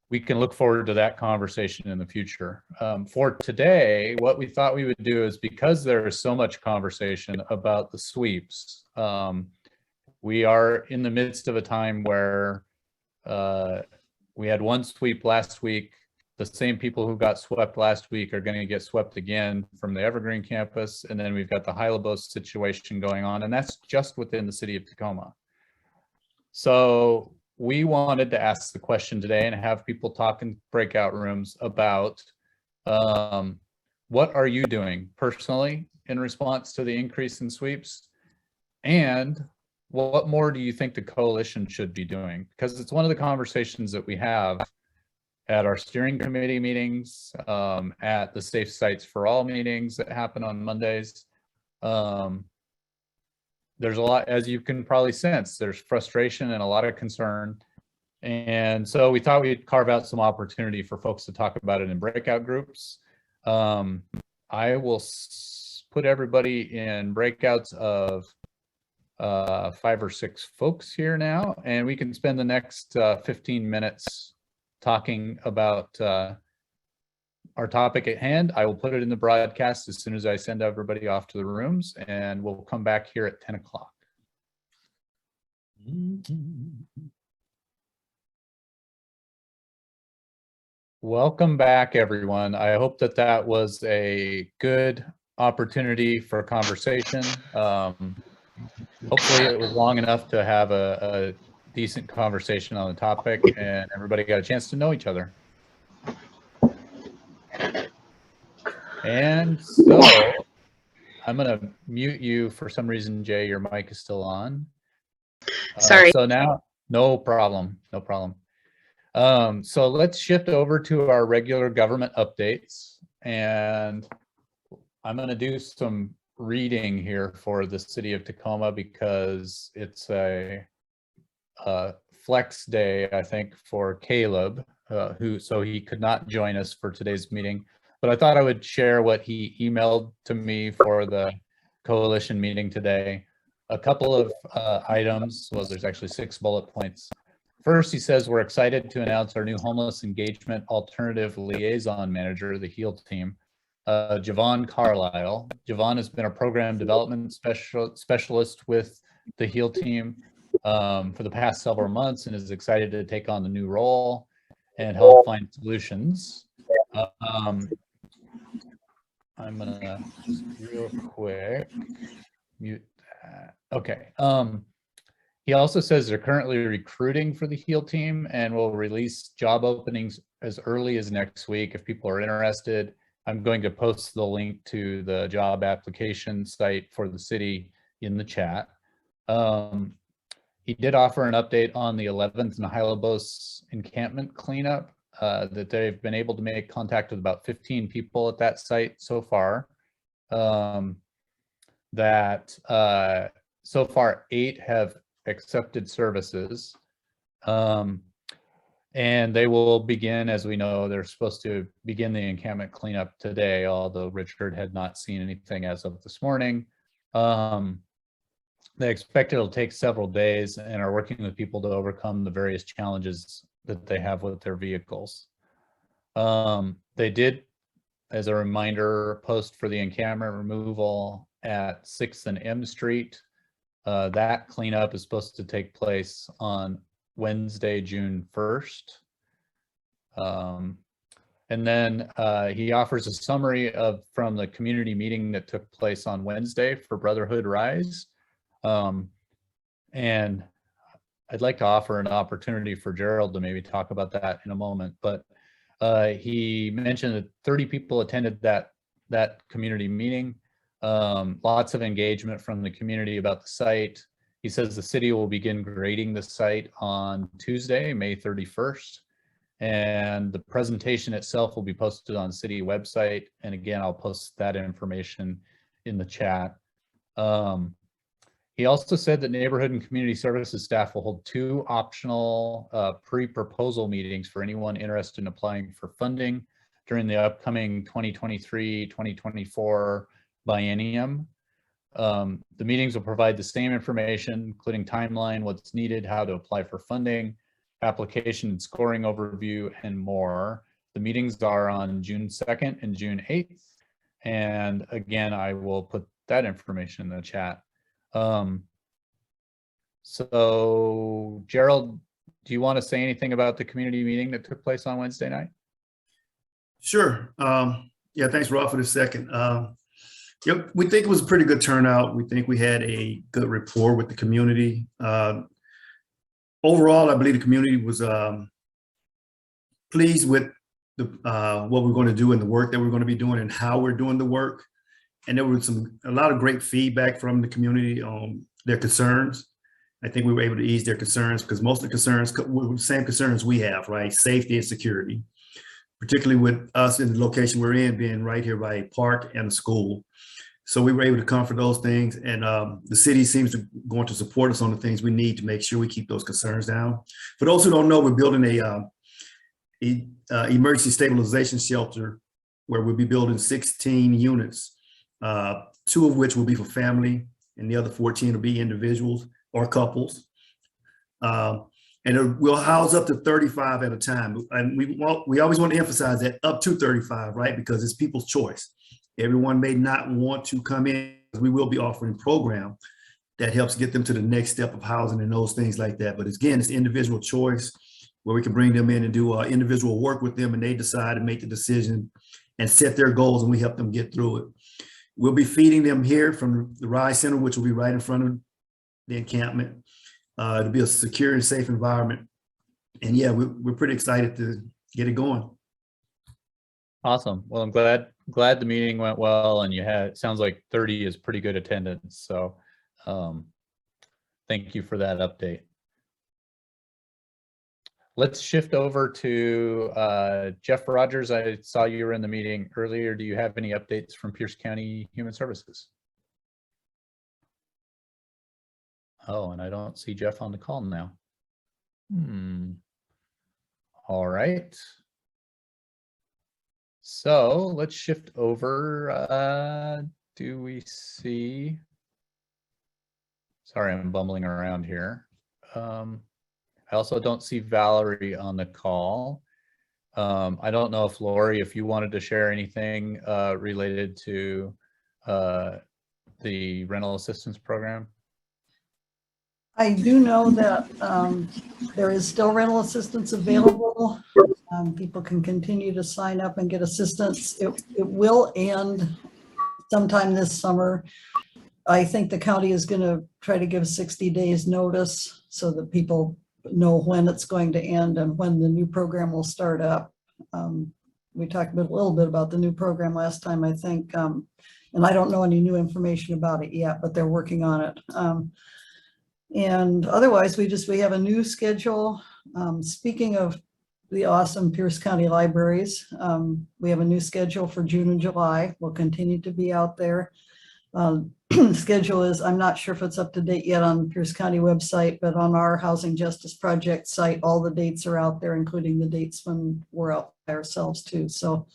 we can look forward to that conversation in the future. For today, what we thought we would do is, because there is so much conversation about the sweeps, we are in the midst of a time where we had one sweep last week. The same people who got swept last week are going to get swept again from the Evergreen campus. And then we've got the Hylobos situation going on, and that's just within the city of Tacoma. So we wanted to ask the question today and have people talk in breakout rooms about what are you doing personally in response to the increase in sweeps, and what more do you think the coalition should be doing? Because it's one of the conversations that we have at our steering committee meetings, at the Safe Sites for All meetings that happen on Mondays. There's a lot, as you can probably sense, there's frustration and a lot of concern. And so we thought we'd carve out some opportunity for folks to talk about it in breakout groups. I will put everybody in breakouts of 5 or 6 folks here now, and we can spend the next 15 minutes talking about our topic at hand. I will put it in the broadcast as soon as I send everybody off to the rooms, and we'll come back here at 10 o'clock. Welcome back, everyone. I hope that that was a good opportunity for conversation. Hopefully it was long enough to have a decent conversation on the topic and everybody got a chance to know each other. And so I'm going to mute you for some reason. Jay, your mic is still on. Sorry. So now, no problem. So let's shift over to our regular government updates, and I'm going to do some reading here for the city of Tacoma because it's a flex day, I think, for Caleb, so he could not join us for today's meeting. But I thought I would share what he emailed to me for the coalition meeting today. A couple of items. Well, there's actually 6 bullet points. First, he says, we're excited to announce our new homeless engagement alternative liaison manager, the HEAL team, Javon Carlisle. Javon has been a program development specialist with the HEAL team for the past several months and is excited to take on the new role and help find solutions. I'm gonna just real quick mute that. Okay. He also says they're currently recruiting for the HEAL team and will release job openings as early as next week if people are interested. I'm going to post the link to the job application site for the city in the chat. He did offer an update on the 11th and Hylobos encampment cleanup, that they've been able to make contact with about 15 people at that site so far. So far 8 have accepted services. And they will begin, as we know, they're supposed to begin the encampment cleanup today, although Richard had not seen anything as of this morning. They expect it'll take several days and are working with people to overcome the various challenges that they have with their vehicles. They did, as a reminder, post for the encampment removal at 6th and M Street. That cleanup is supposed to take place on Wednesday, June 1st. And then he offers a summary from the community meeting that took place on Wednesday for Brotherhood Rise. And I'd like to offer an opportunity for Gerald to maybe talk about that in a moment, but he mentioned that 30 people attended that community meeting. Lots of engagement from the community about the site. He says the city will begin grading the site on Tuesday, May 31st. And the presentation itself will be posted on city website. And again, I'll post that information in the chat. He also said that neighborhood and community services staff will hold 2 optional pre-proposal meetings for anyone interested in applying for funding during the upcoming 2023-2024 biennium. The meetings will provide the same information, including timeline, what's needed, how to apply for funding, application and scoring overview, and more. The meetings are on June 2nd and June 8th. And again, I will put that information in the chat. So Gerald, do you want to say anything about the community meeting that took place on Wednesday night? Sure. Yeah, thanks, Rob, for the second. Yep, we think it was a pretty good turnout. We think we had a good rapport with the community. Overall, I believe the community was pleased with what we're going to do and the work that we're going to be doing and how we're doing the work. And there was a lot of great feedback from the community on their concerns. I think we were able to ease their concerns because most of the concerns were the same concerns we have, right? Safety and security, particularly with us in the location we're in, being right here by a park and a school. So we were able to comfort those things, and the city seems to going to support us on the things we need to make sure we keep those concerns down. For those who don't know, we're building a emergency stabilization shelter where we'll be building 16 units, 2 of which will be for family, and the other 14 will be individuals or couples. And we'll house up to 35 at a time. And we always want to emphasize that up to 35, right? Because it's people's choice. Everyone may not want to come in. We will be offering a program that helps get them to the next step of housing and those things like that. But again, it's individual choice where we can bring them in and do individual work with them, and they decide and make the decision and set their goals, and we help them get through it. We'll be feeding them here from the Rise Center, which will be right in front of the encampment. It'll be a secure and safe environment. And yeah, we're pretty excited to get it going. Awesome. Well, I'm glad the meeting went well, and it sounds like 30 is pretty good attendance. So thank you for that update. let's shift over to Jeff Rogers. I saw you were in the meeting earlier. Do you have any updates from Pierce County Human Services? Oh, and I don't see Jeff on the call now. All right. So let's shift over. Do we see? Sorry, I'm bumbling around here. I also don't see Valerie on the call. I don't know if Lori, if you wanted to share anything related to the rental assistance program. I do know that there is still rental assistance available. People can continue to sign up and get assistance. It will end sometime this summer. I think the county is going to try to give 60 days notice so that people know when it's going to end and when the new program will start up. We talked a little bit about the new program last time, I think, and I don't know any new information about it yet, but they're working on it. And otherwise, we have a new schedule. Speaking of the awesome Pierce County libraries, we have a new schedule for June and July. We'll continue to be out there. Schedule is, I'm not sure if it's up to date yet on the Pierce County website, but on our Housing Justice Project site, all the dates are out there, including the dates when we're out by ourselves too. So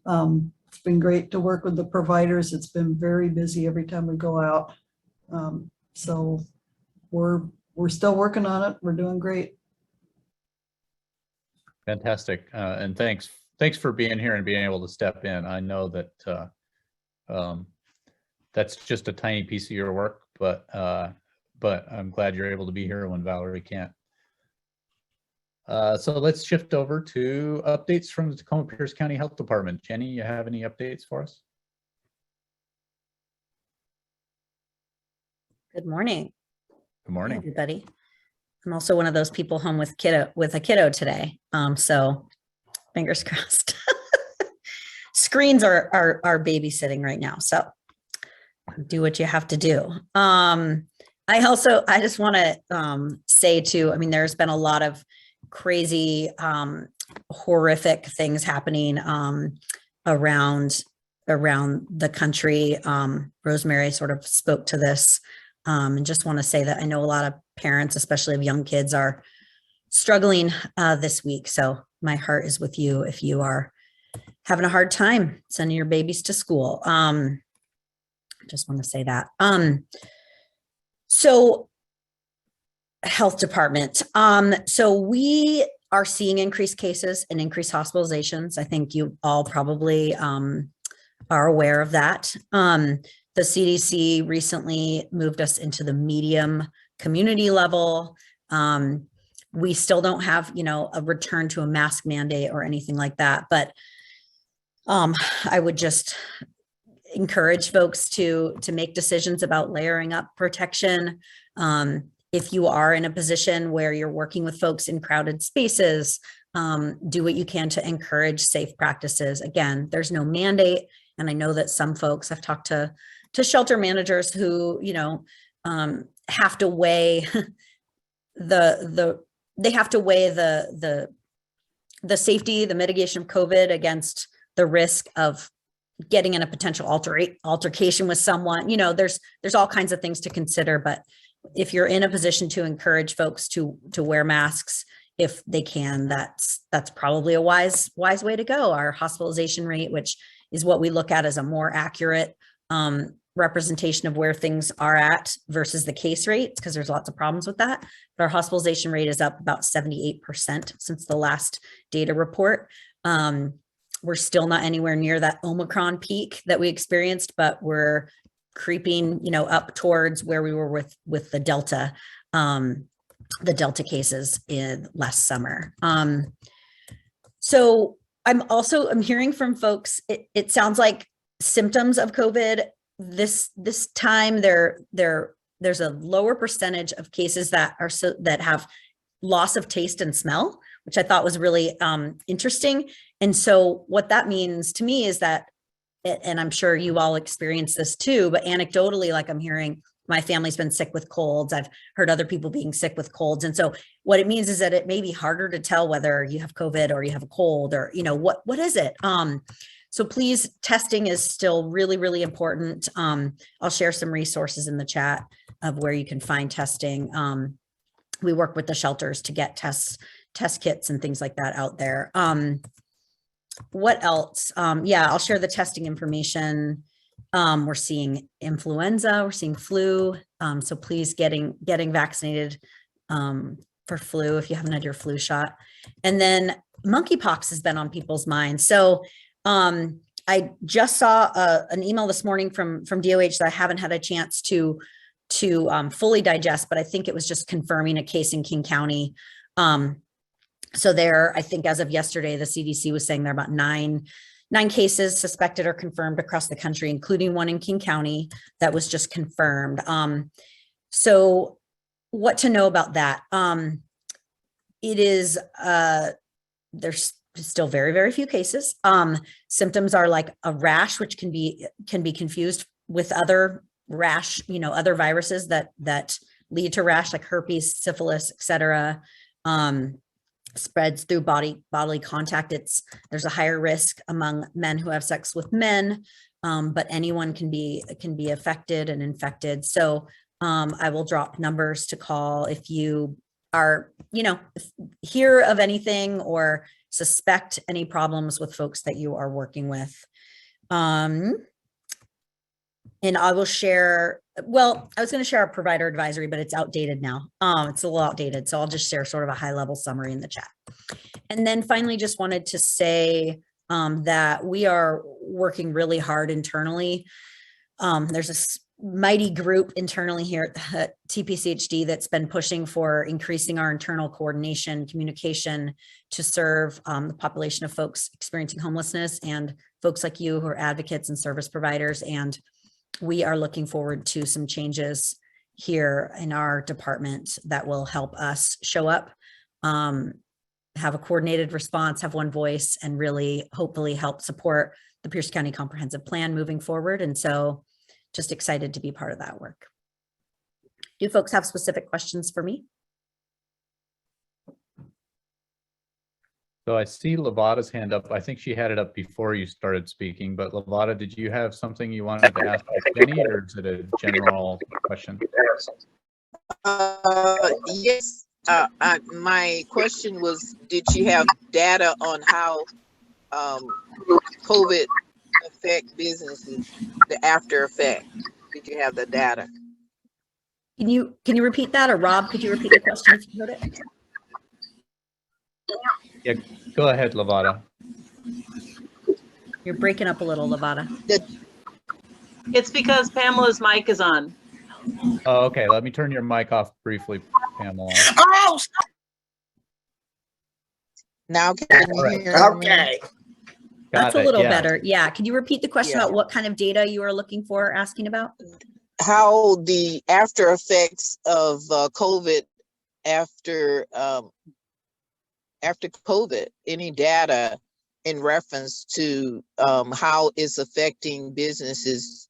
it's been great to work with the providers. It's been very busy every time we go out. So we're still working on it. We're doing great. Fantastic. And thanks for being here and being able to step in. I know that that's just a tiny piece of your work, but I'm glad you're able to be here when Valerie can't. So let's shift over to updates from the Tacoma Pierce County Health Department. Jenny, you have any updates for us? Good morning. Good morning, everybody. I'm also one of those people home with a kiddo today. So fingers crossed. Screens are babysitting right now. So do what you have to do. I just want to say too, I mean, there's been a lot of crazy, horrific things happening around the country. Rosemary sort of spoke to this. And just want to say that I know a lot of parents, especially of young kids, are struggling this week. So my heart is with you if you are having a hard time sending your babies to school. Just want to say that. So health department. So we are seeing increased cases and increased hospitalizations. I think you all probably are aware of that. The CDC recently moved us into the medium community level. We still don't have, a return to a mask mandate or anything like that. But I would just encourage folks to make decisions about layering up protection. If you are in a position where you're working with folks in crowded spaces, do what you can to encourage safe practices. Again, there's no mandate. And I know that some folks, I've talked to shelter managers who, have to weigh the safety, the mitigation of COVID against the risk of getting in a potential altercation with someone. There's all kinds of things to consider, but if you're in a position to encourage folks to wear masks, if they can, that's probably a wise way to go. Our hospitalization rate, which is what we look at as a more accurate representation of where things are at versus the case rates, because there's lots of problems with that. But our hospitalization rate is up about 78% since the last data report. We're still not anywhere near that Omicron peak that we experienced, but we're creeping, up towards where we were with the Delta cases in last summer. So I'm hearing from folks, it sounds like symptoms of COVID this time there's a lower percentage of cases that have loss of taste and smell, which I thought was really interesting. And so what that means to me is that, and I'm sure you all experience this too, but anecdotally, like I'm hearing my family's been sick with colds. I've heard other people being sick with colds. And so what it means is that it may be harder to tell whether you have COVID or you have a cold or, what is it? So please, testing is still really, really important. I'll share some resources in the chat of where you can find testing. We work with the shelters to get test kits and things like that out there. What else? Yeah, I'll share the testing information. We're seeing influenza, we're seeing flu. So please getting vaccinated for flu if you haven't had your flu shot. And then monkeypox has been on people's minds. So I just saw an email this morning from DOH that I haven't had a chance to fully digest, but I think it was just confirming a case in King County. So there, I think as of yesterday, the CDC was saying there are about nine cases suspected or confirmed across the country, including one in King County that was just confirmed. So what to know about that? It is, there's still very, very few cases. Symptoms are like a rash, which can be confused with other rash, other viruses that lead to rash, like herpes, syphilis, etc. Spreads through bodily contact. There's a higher risk among men who have sex with men, but anyone can be affected and infected. So I will drop numbers to call if you are, hear of anything or suspect any problems with folks that you are working with. And I will share, well, I was going to share a provider advisory, but it's outdated now. It's a little outdated. So I'll just share sort of a high level summary in the chat. And then finally, just wanted to say that we are working really hard internally. There's a mighty group internally here at TPCHD that's been pushing for increasing our internal coordination, communication to serve the population of folks experiencing homelessness and folks like you who are advocates and service providers. And we are looking forward to some changes here in our department that will help us show up, have a coordinated response, have one voice, and really hopefully help support the Pierce County Comprehensive Plan moving forward. And so just excited to be part of that work. Do folks have specific questions for me? So I see Lavada's hand up. I think she had it up before you started speaking, but Lavada, did you have something you wanted to ask Jenny, or is it a general question? Yes, my question was, did you have data on how COVID affect businesses, the after effect? Did you have the data? Can you repeat that, or Rob, could you repeat the question if you heard it? Yeah, go ahead, Lavada. You're breaking up a little, Lavada. It's because Pamela's mic is on. Oh, okay. Let me turn your mic off briefly, Pamela. Oh, now can you hear me? Okay. That's a little better. Yeah. Can you repeat the question about what kind of data you are looking for, asking about? How the after effects of COVID after COVID, any data in reference to how it's affecting businesses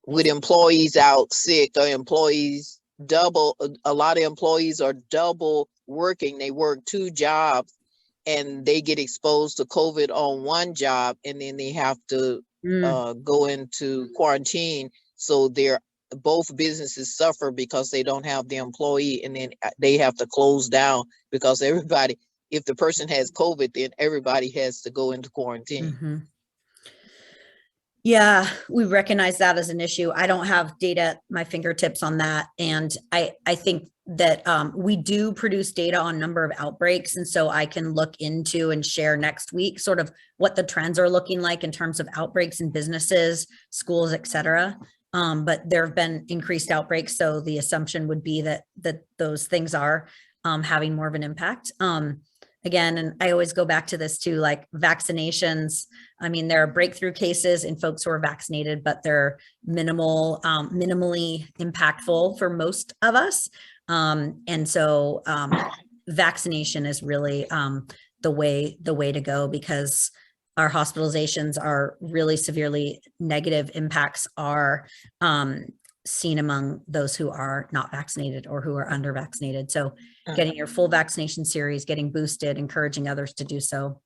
with employees out sick, or employees double, a lot of employees are double working. They work two jobs and they get exposed to COVID on one job, and then they have to go into quarantine. So both businesses suffer because they don't have the employee, and then they have to close down because everybody, if the person has COVID, then everybody has to go into quarantine. Mm-hmm. Yeah, we recognize that as an issue. I don't have data at my fingertips on that. And I think that we do produce data on number of outbreaks. And so I can look into and share next week sort of what the trends are looking like in terms of outbreaks in businesses, schools, et cetera. But there have been increased outbreaks. So the assumption would be that those things are having more of an impact. Again, and I always go back to this too, like vaccinations. I mean, there are breakthrough cases in folks who are vaccinated, but they're minimally impactful for most of us. And so vaccination is really the way to go, because our hospitalizations are really severely negative impacts are seen among those who are not vaccinated or who are under vaccinated. So getting your full vaccination series, getting boosted, encouraging others to do so.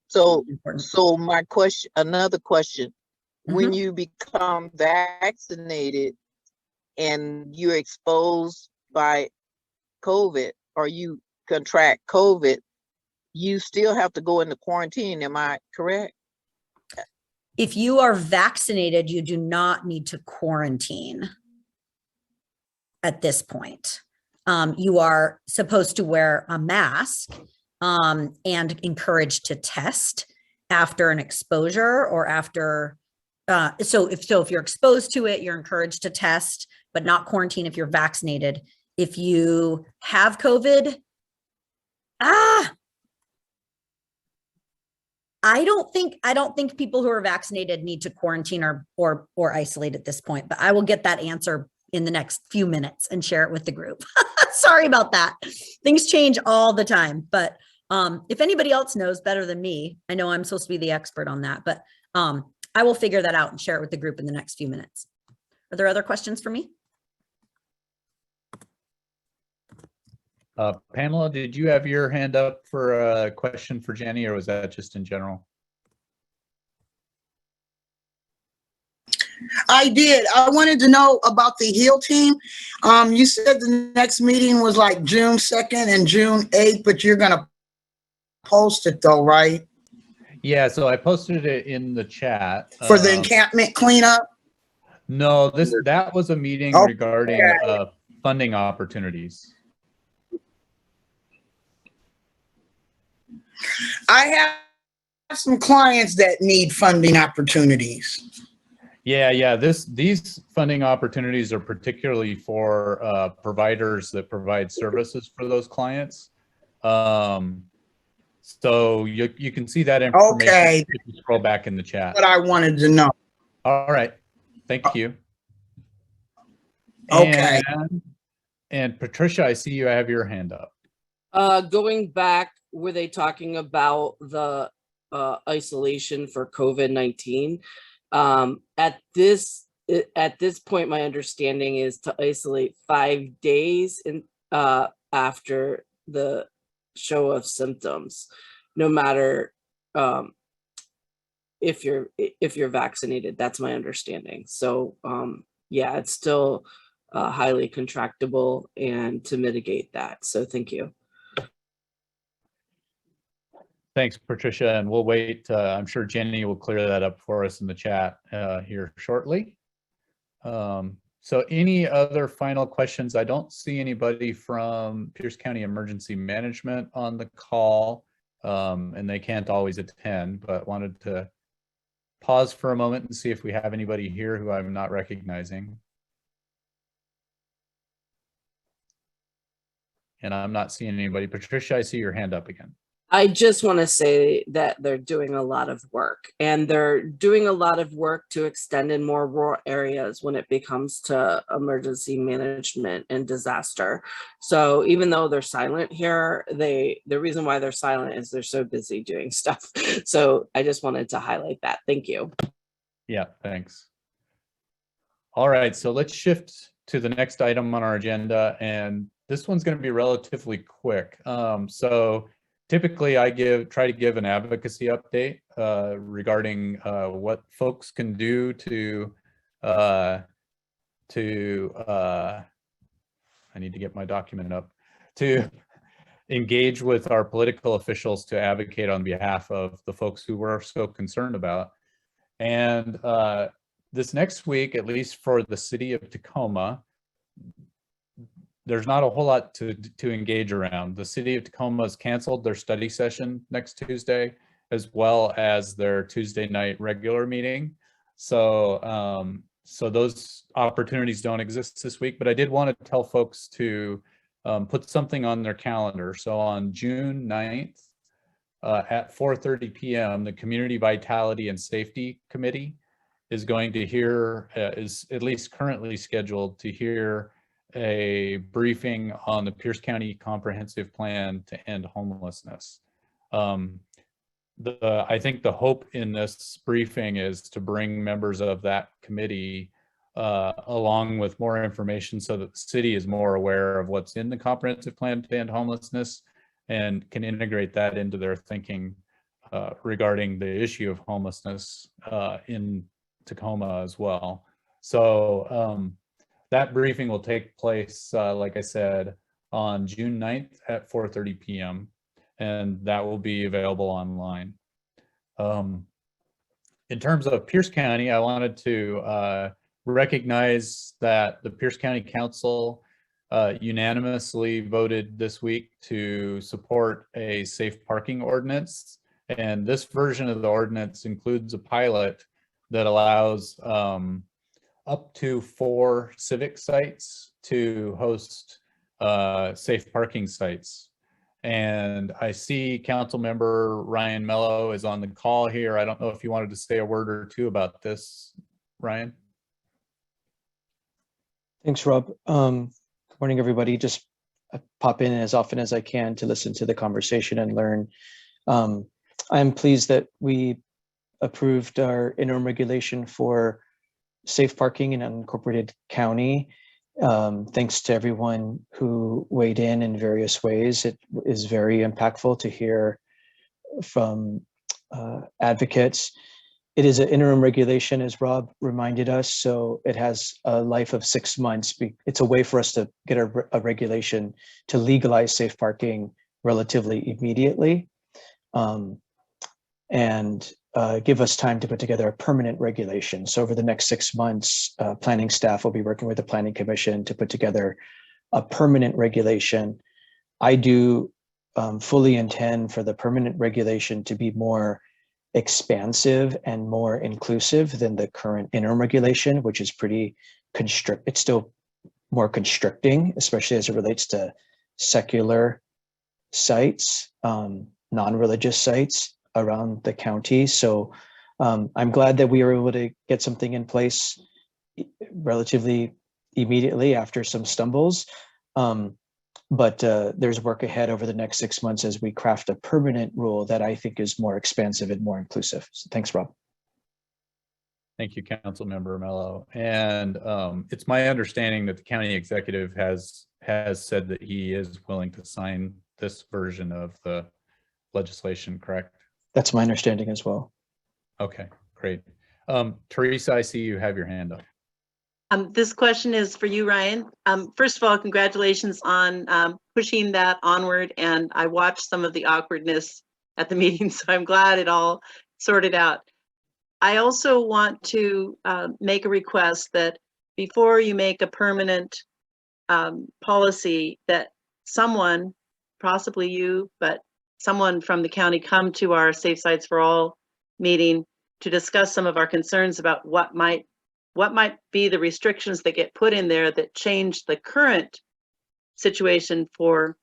So, Important. so my question, another question, when Mhm. you become vaccinated and you're exposed by COVID or you contract COVID, you still have to go into quarantine. Am I correct? If you are vaccinated, you do not need to quarantine at this point. You are supposed to wear a mask and encouraged to test after an exposure or after. So if you're exposed to it, you're encouraged to test, but not quarantine if you're vaccinated. If you have COVID, I don't think people who are vaccinated need to quarantine or isolate at this point, but I will get that answer in the next few minutes and share it with the group. Sorry about that. Things change all the time, but if anybody else knows better than me, I know I'm supposed to be the expert on that, but I will figure that out and share it with the group in the next few minutes. Are there other questions for me? Pamela, did you have your hand up for a question for Jenny, or was that just in general? I did. I wanted to know about the HEAL team. You said the next meeting was like June 2nd and June 8th, but you're going to post it though, right? Yeah, so I posted it in the chat. For the encampment cleanup? No, that was a meeting regarding funding opportunities. I have some clients that need funding opportunities. Yeah. These funding opportunities are particularly for providers that provide services for those clients. So you can see that information if you scroll back in the chat. What I wanted to know. All right. Thank you. Okay. And Patricia, I see you have your hand up. Going back, were they talking about the isolation for COVID-19? At this point, my understanding is to isolate 5 days after the show of symptoms, no matter if you're vaccinated. That's my understanding. So yeah, it's still highly contractable and to mitigate that. So thank you. Thanks, Patricia, and we'll wait. I'm sure Jenny will clear that up for us in the chat here shortly. So any other final questions? I don't see anybody from Pierce County Emergency Management on the call, and they can't always attend, but wanted to pause for a moment and see if we have anybody here who I'm not recognizing. And I'm not seeing anybody. Patricia, I see your hand up again. I just want to say that they're doing a lot of work, and they're doing a lot of work to extend in more rural areas when it becomes to emergency management and disaster. So even though they're silent here, the reason why they're silent is they're so busy doing stuff. So I just wanted to highlight that. Thank you. Yeah, thanks. All right, so let's shift to the next item on our agenda, and this one's going to be relatively quick. So typically I try to give an advocacy update regarding what folks can do to I need to get my document up, to engage with our political officials to advocate on behalf of the folks who we're so concerned about. And this next week, at least for the city of Tacoma, there's not a whole lot to engage around. The city of Tacoma has canceled their study session next Tuesday, as well as their Tuesday night regular meeting. So, so those opportunities don't exist this week, but I did want to tell folks to put something on their calendar. So on June 9th at 4:30 p.m., the Community Vitality and Safety Committee is going to hear, is at least currently scheduled to hear a briefing on the Pierce County Comprehensive Plan to End Homelessness. I think the hope in this briefing is to bring members of that committee along with more information so that the city is more aware of what's in the comprehensive plan to end homelessness and can integrate that into their thinking regarding the issue of homelessness in Tacoma as well. So that briefing will take place, like I said, on June 9th at 4:30 p.m. and that will be available online. In terms of Pierce County, I wanted to recognize that the Pierce County Council unanimously voted this week to support a safe parking ordinance. And this version of the ordinance includes a pilot that allows up to 4 civic sites to host safe parking sites. And I see Council Member Ryan Mello is on the call here. I don't know if you wanted to say a word or two about this, Ryan. Thanks, Rob. Good morning, everybody. Just pop in as often as I can to listen to the conversation and learn. I'm pleased that we approved our interim regulation for safe parking in unincorporated county. Thanks to everyone who weighed in various ways. It is very impactful to hear from advocates. It is an interim regulation, as Rob reminded us, so it has a life of 6 months. It's a way for us to get a regulation to legalize safe parking relatively immediately, and give us time to put together a permanent regulation. So over the next 6 months, planning staff will be working with the Planning Commission to put together a permanent regulation. I do fully intend for the permanent regulation to be more expansive and more inclusive than the current interim regulation, which is pretty it's still more constricting, especially as it relates to secular sites, non-religious sites around the county. So I'm glad that we were able to get something in place relatively immediately after some stumbles. But there's work ahead over the next 6 months as we craft a permanent rule that I think is more expansive and more inclusive. So thanks, Rob. Thank you, Council Member Mello. And it's my understanding that the county executive has said that he is willing to sign this version of the legislation, correct? That's my understanding as well. Okay, great. Teresa, I see you have your hand up. This question is for you, Ryan. First of all, congratulations on pushing that onward. And I watched some of the awkwardness at the meeting, so I'm glad it all sorted out. I also want to make a request that before you make a permanent policy, that someone, possibly you, but someone from the county come to our Safe Sites for All meeting to discuss some of our concerns about what might be the restrictions that get put in there that change the current situation for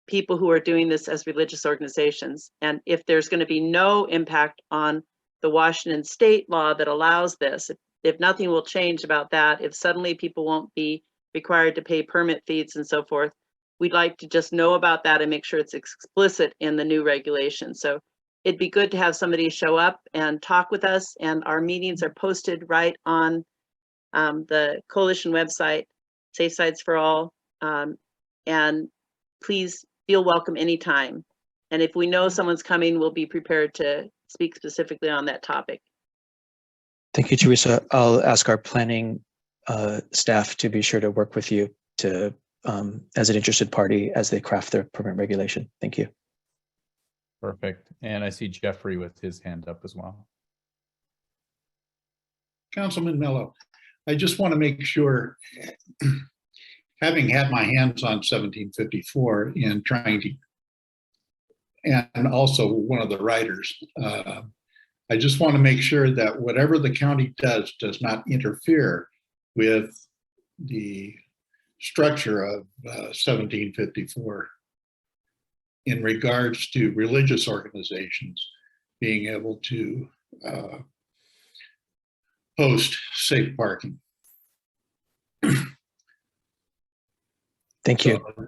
people who are doing this as religious organizations. And if there's going to be no impact on the Washington state law that allows this, if nothing will change about that, if suddenly people won't be required to pay permit fees and so forth, we'd like to just know about that and make sure it's explicit in the new regulation. So it'd be good to have somebody show up and talk with us, and our meetings are posted right on the coalition website, Safe Sites for All, and please feel welcome anytime. And if we know someone's coming, we'll be prepared to speak specifically on that topic. Thank you, Teresa. I'll ask our planning staff to be sure to work with you to as an interested party as they craft their permanent regulation. Thank you. Perfect. And I see Jeffrey with his hand up as well. Councilman Mello, I just want to make sure, having had my hands on 1754 in trying to, and also one of the writers, I just want to make sure that whatever the county does not interfere with the structure of 1754 in regards to religious organizations being able to host safe parking. Thank you. So,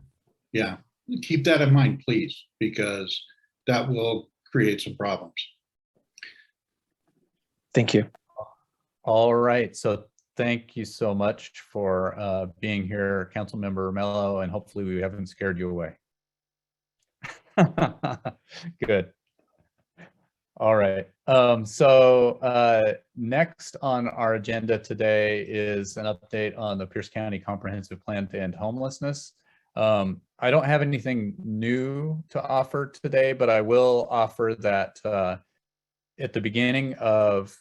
yeah, keep that in mind, please, because that will create some problems. Thank you. All right. So thank you so much for being here, Councilmember Mello, and hopefully we haven't scared you away. Good. All right. Next on our agenda today is an update on the Pierce County Comprehensive Plan to End Homelessness. I don't have anything new to offer today, but I will offer that at the beginning of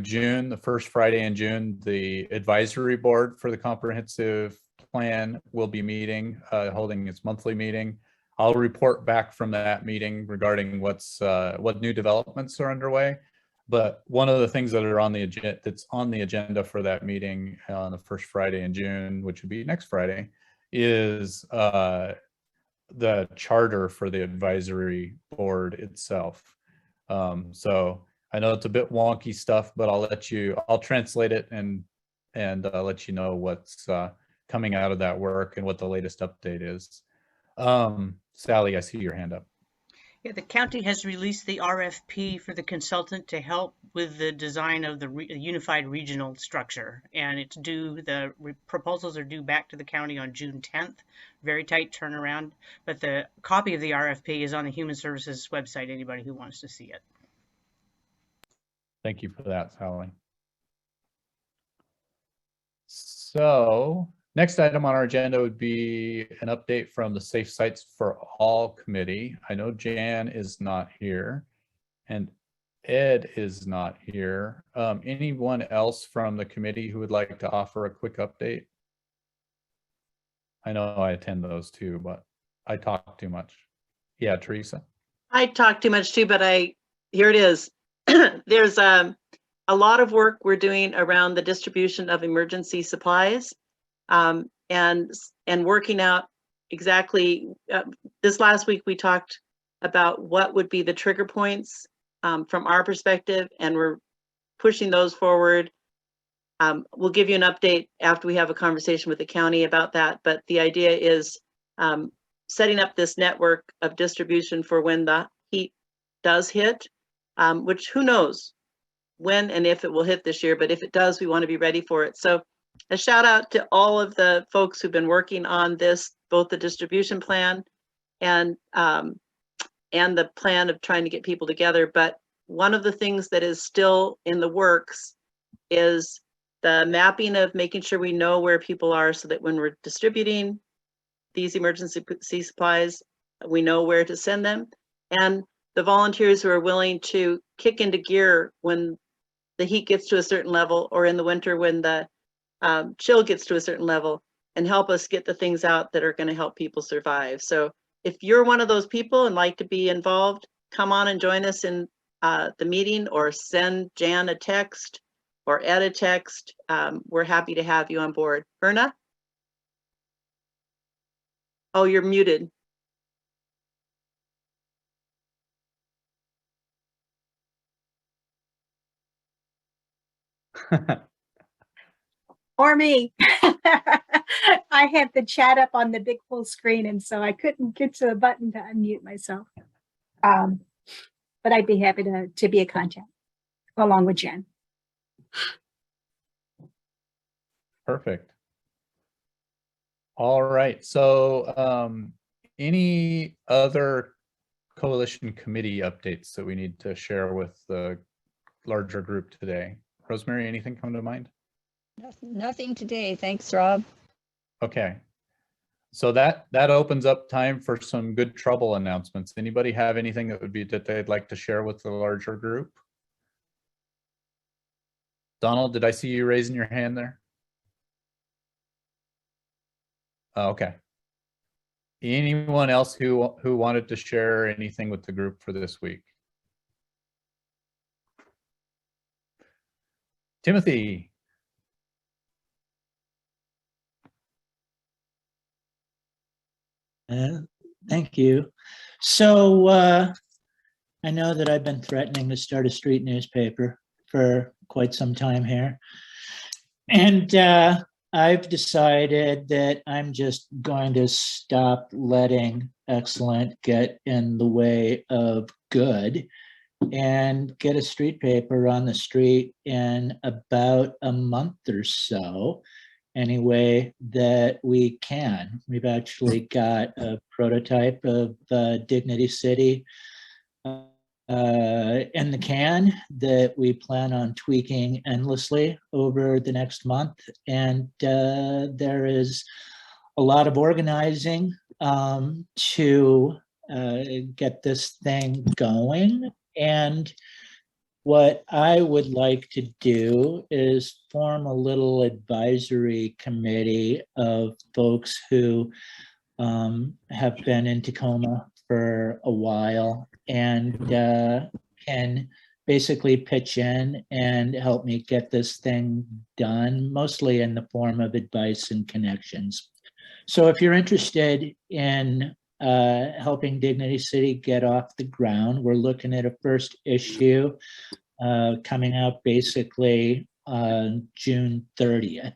June, the first Friday in June, the advisory board for the comprehensive plan will be meeting, holding its monthly meeting. I'll report back from that meeting regarding what new developments are underway. But one of the things that are on the agenda for that meeting on the first Friday in June, which would be next Friday, is the charter for the advisory board itself. So I know it's a bit wonky stuff, but I'll translate it and let you know what's coming out of that work and what the latest update is. Sally, I see your hand up. Yeah, the county has released the RFP for the consultant to help with the design of the unified regional structure. And it's due, proposals are due back to the county on June 10th. Very tight turnaround, but the copy of the RFP is on the Human Services website, anybody who wants to see it. Thank you for that, Sally. So next item on our agenda would be an update from the Safe Sites for All Committee. I know Jan is not here and Ed is not here. Anyone else from the committee who would like to offer a quick update? I know I attend those too, but I talk too much. Yeah, Teresa. I talk too much too, but here it is. There's a lot of work we're doing around the distribution of emergency supplies. And working out exactly, this last week we talked about what would be the trigger points from our perspective, and we're pushing those forward. We'll give you an update after we have a conversation with the county about that, but the idea is setting up this network of distribution for when the heat does hit, which who knows when and if it will hit this year, but if it does, we want to be ready for it. So a shout out to all of the folks who've been working on this, both the distribution plan and the plan of trying to get people together. But one of the things that is still in the works is the mapping of making sure we know where people are so that when we're distributing these emergency supplies, we know where to send them. And the volunteers who are willing to kick into gear when the heat gets to a certain level, or in the winter when the chill gets to a certain level, and help us get the things out that are going to help people survive. So if you're one of those people and like to be involved, come on and join us in the meeting, or send Jan a text or Ed a text. We're happy to have you on board. Verna? Oh, you're muted. Or me. I had the chat up on the big full screen, and so I couldn't get to the button to unmute myself. But I'd be happy to be a contact along with Jen. Perfect. All right. So any other coalition committee updates that we need to share with the larger group today? Rosemary, anything come to mind? Nothing today. Thanks, Rob. Okay. So that opens up time for some good trouble announcements. Anybody have anything that they'd like to share with the larger group? Donald, did I see you raising your hand there? Oh, okay. Anyone else who wanted to share anything with the group for this week? Timothy. Thank you. So I know that I've been threatening to start a street newspaper for quite some time here. And I've decided that I'm just going to stop letting excellent get in the way of good and get a street paper on the street in about a month or so, any way that we can. We've actually got a prototype of Dignity City in the can that we plan on tweaking endlessly over the next month. And there is a lot of organizing to get this thing going. And what I would like to do is form a little advisory committee of folks who have been in Tacoma for a while and can basically pitch in and help me get this thing done, mostly in the form of advice and connections. So if you're interested in helping Dignity City get off the ground, we're looking at a first issue coming out basically on June 30th.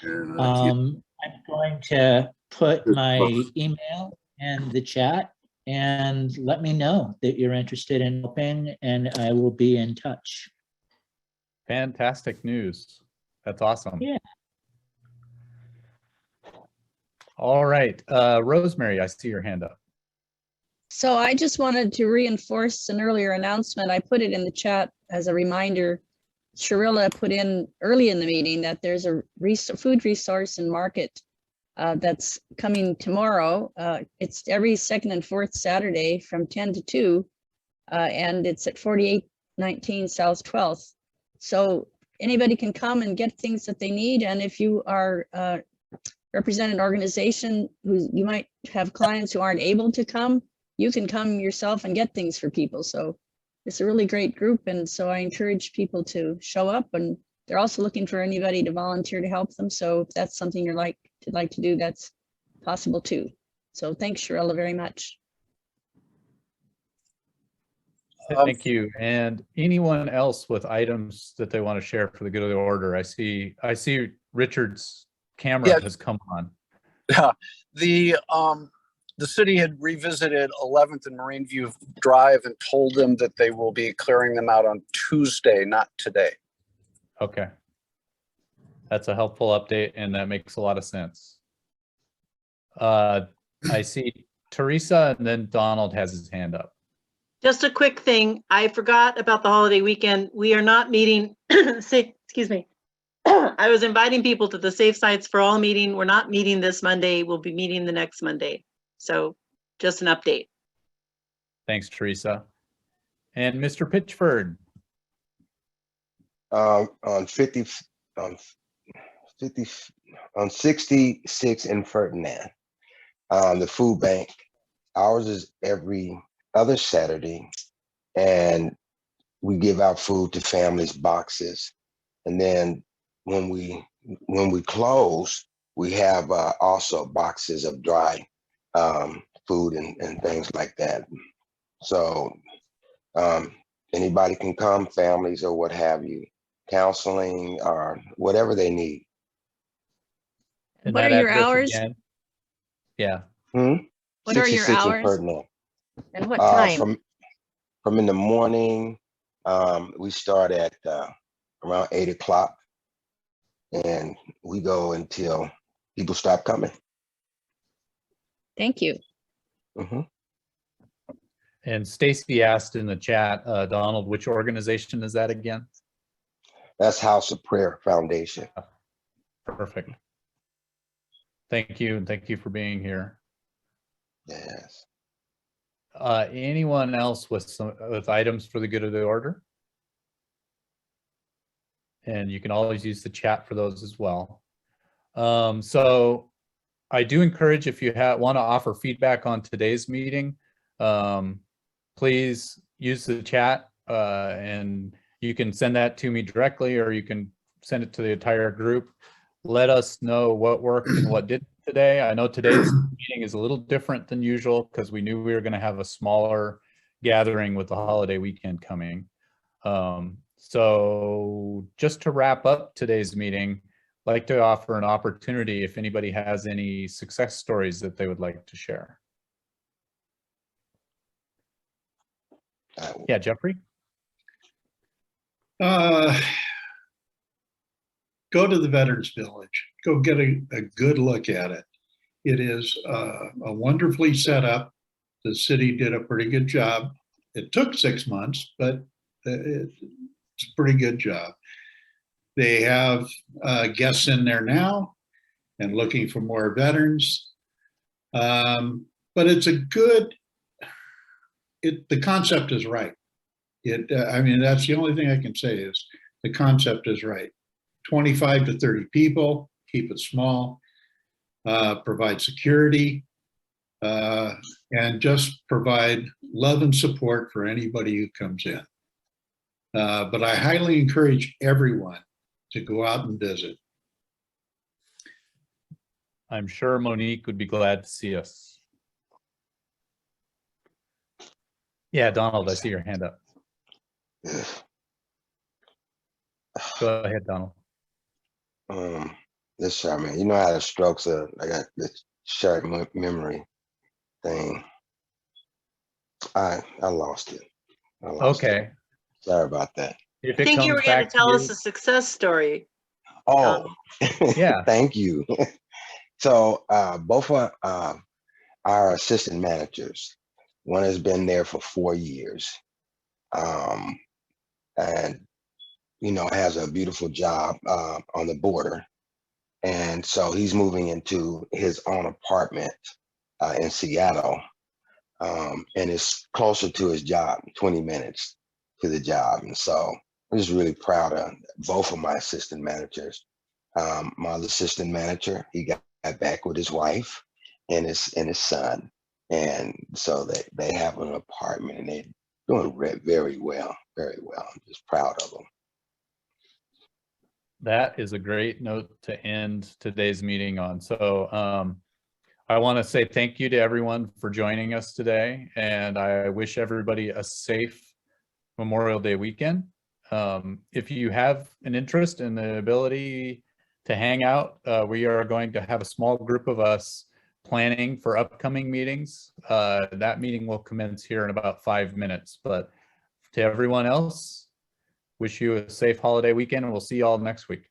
I'm going to put my email in the chat and let me know that you're interested in helping, and I will be in touch. Fantastic news. That's awesome. Yeah. All right, Rosemary, I see your hand up. So I just wanted to reinforce an earlier announcement. I put it in the chat as a reminder. Sharilla put in early in the meeting that there's a food resource and market that's coming tomorrow. It's every second and fourth Saturday from 10 to 2, and it's at 4819 South 12th. So anybody can come and get things that they need. And if you are represent an organization who you might have clients who aren't able to come, you can come yourself and get things for people. So it's a really great group. And so I encourage people to show up, and they're also looking for anybody to volunteer to help them. So if that's something you're like to do, that's possible too. So thanks, Sharilla, very much. Thank you. And anyone else with items that they want to share for the good of the order? I see Richard's camera has come on. Yeah, the city had revisited 11th and Marine View Drive and told them that they will be clearing them out on Tuesday, not today. Okay. That's a helpful update, and that makes a lot of sense. I see Teresa, and then Donald has his hand up. Just a quick thing. I forgot about the holiday weekend. We are not meeting, excuse me. I was inviting people to the Safe Sites for All meeting. We're not meeting this Monday. We'll be meeting the next Monday. So just an update. Thanks, Teresa. And Mr. Pitchford. On 66 in Ferdinand, the food bank. Ours is every other Saturday, and we give out food to families, boxes. And then when we close, we have also boxes of dry food and things like that. So anybody can come, families or what have you, counseling or whatever they need. And what are your hours? Again? Yeah. What are your hours? And what time? From in the morning, we start at around 8 o'clock, and we go until people stop coming. Thank you. And Stacy asked in the chat, Donald, which organization is that again? That's House of Prayer Foundation. Perfect. Thank you, and thank you for being here. Yes. Anyone else with items for the good of the order? And you can always use the chat for those as well. So I do encourage, if you want to offer feedback on today's meeting, please use the chat, and you can send that to me directly, or you can send it to the entire group. Let us know what worked and what didn't today. I know today's meeting is a little different than usual because we knew we were going to have a smaller gathering with the holiday weekend coming. So just to wrap up today's meeting, I'd like to offer an opportunity if anybody has any success stories that they would like to share. Yeah, Jeffrey? Go to the Veterans Village. Go get a good look at it. It is a wonderfully set up. The city did a pretty good job. It took 6 months, but it's a pretty good job. They have guests in there now and looking for more veterans. But it's a good, the concept is right. I mean, that's the only thing I can say is the concept is right. 25 to 30 people, keep it small, provide security, and just provide love and support for anybody who comes in. But I highly encourage everyone to go out and visit. I'm sure Monique would be glad to see us. Yeah, Donald, I see your hand up. Go ahead, Donald. This Charmaine, you know how the strokes are. I got this short memory thing. I lost it. Okay. Sorry about that. If I it think you comes were going to back to tell you, us a success story. Oh, yeah. Thank you. So both of our assistant managers, one has been there for 4 years, and has a beautiful job on the border, and so he's moving into his own apartment in Seattle, and it's closer to his job, 20 minutes to the job, and so I'm just really proud of both of my assistant managers. My other assistant manager, he got back with his wife and his son, and so they have an apartment and they're doing very well, very well. I'm just proud of them. that is a great note to end today's meeting on. So I want to say thank you to everyone for joining us today, and I wish everybody a safe Memorial Day weekend. If you have an interest in the ability to hang out, we are going to have a small group of us planning for upcoming meetings. That meeting will commence here in about 5 minutes, but to everyone else, wish you a safe holiday weekend, and we'll see you all next week.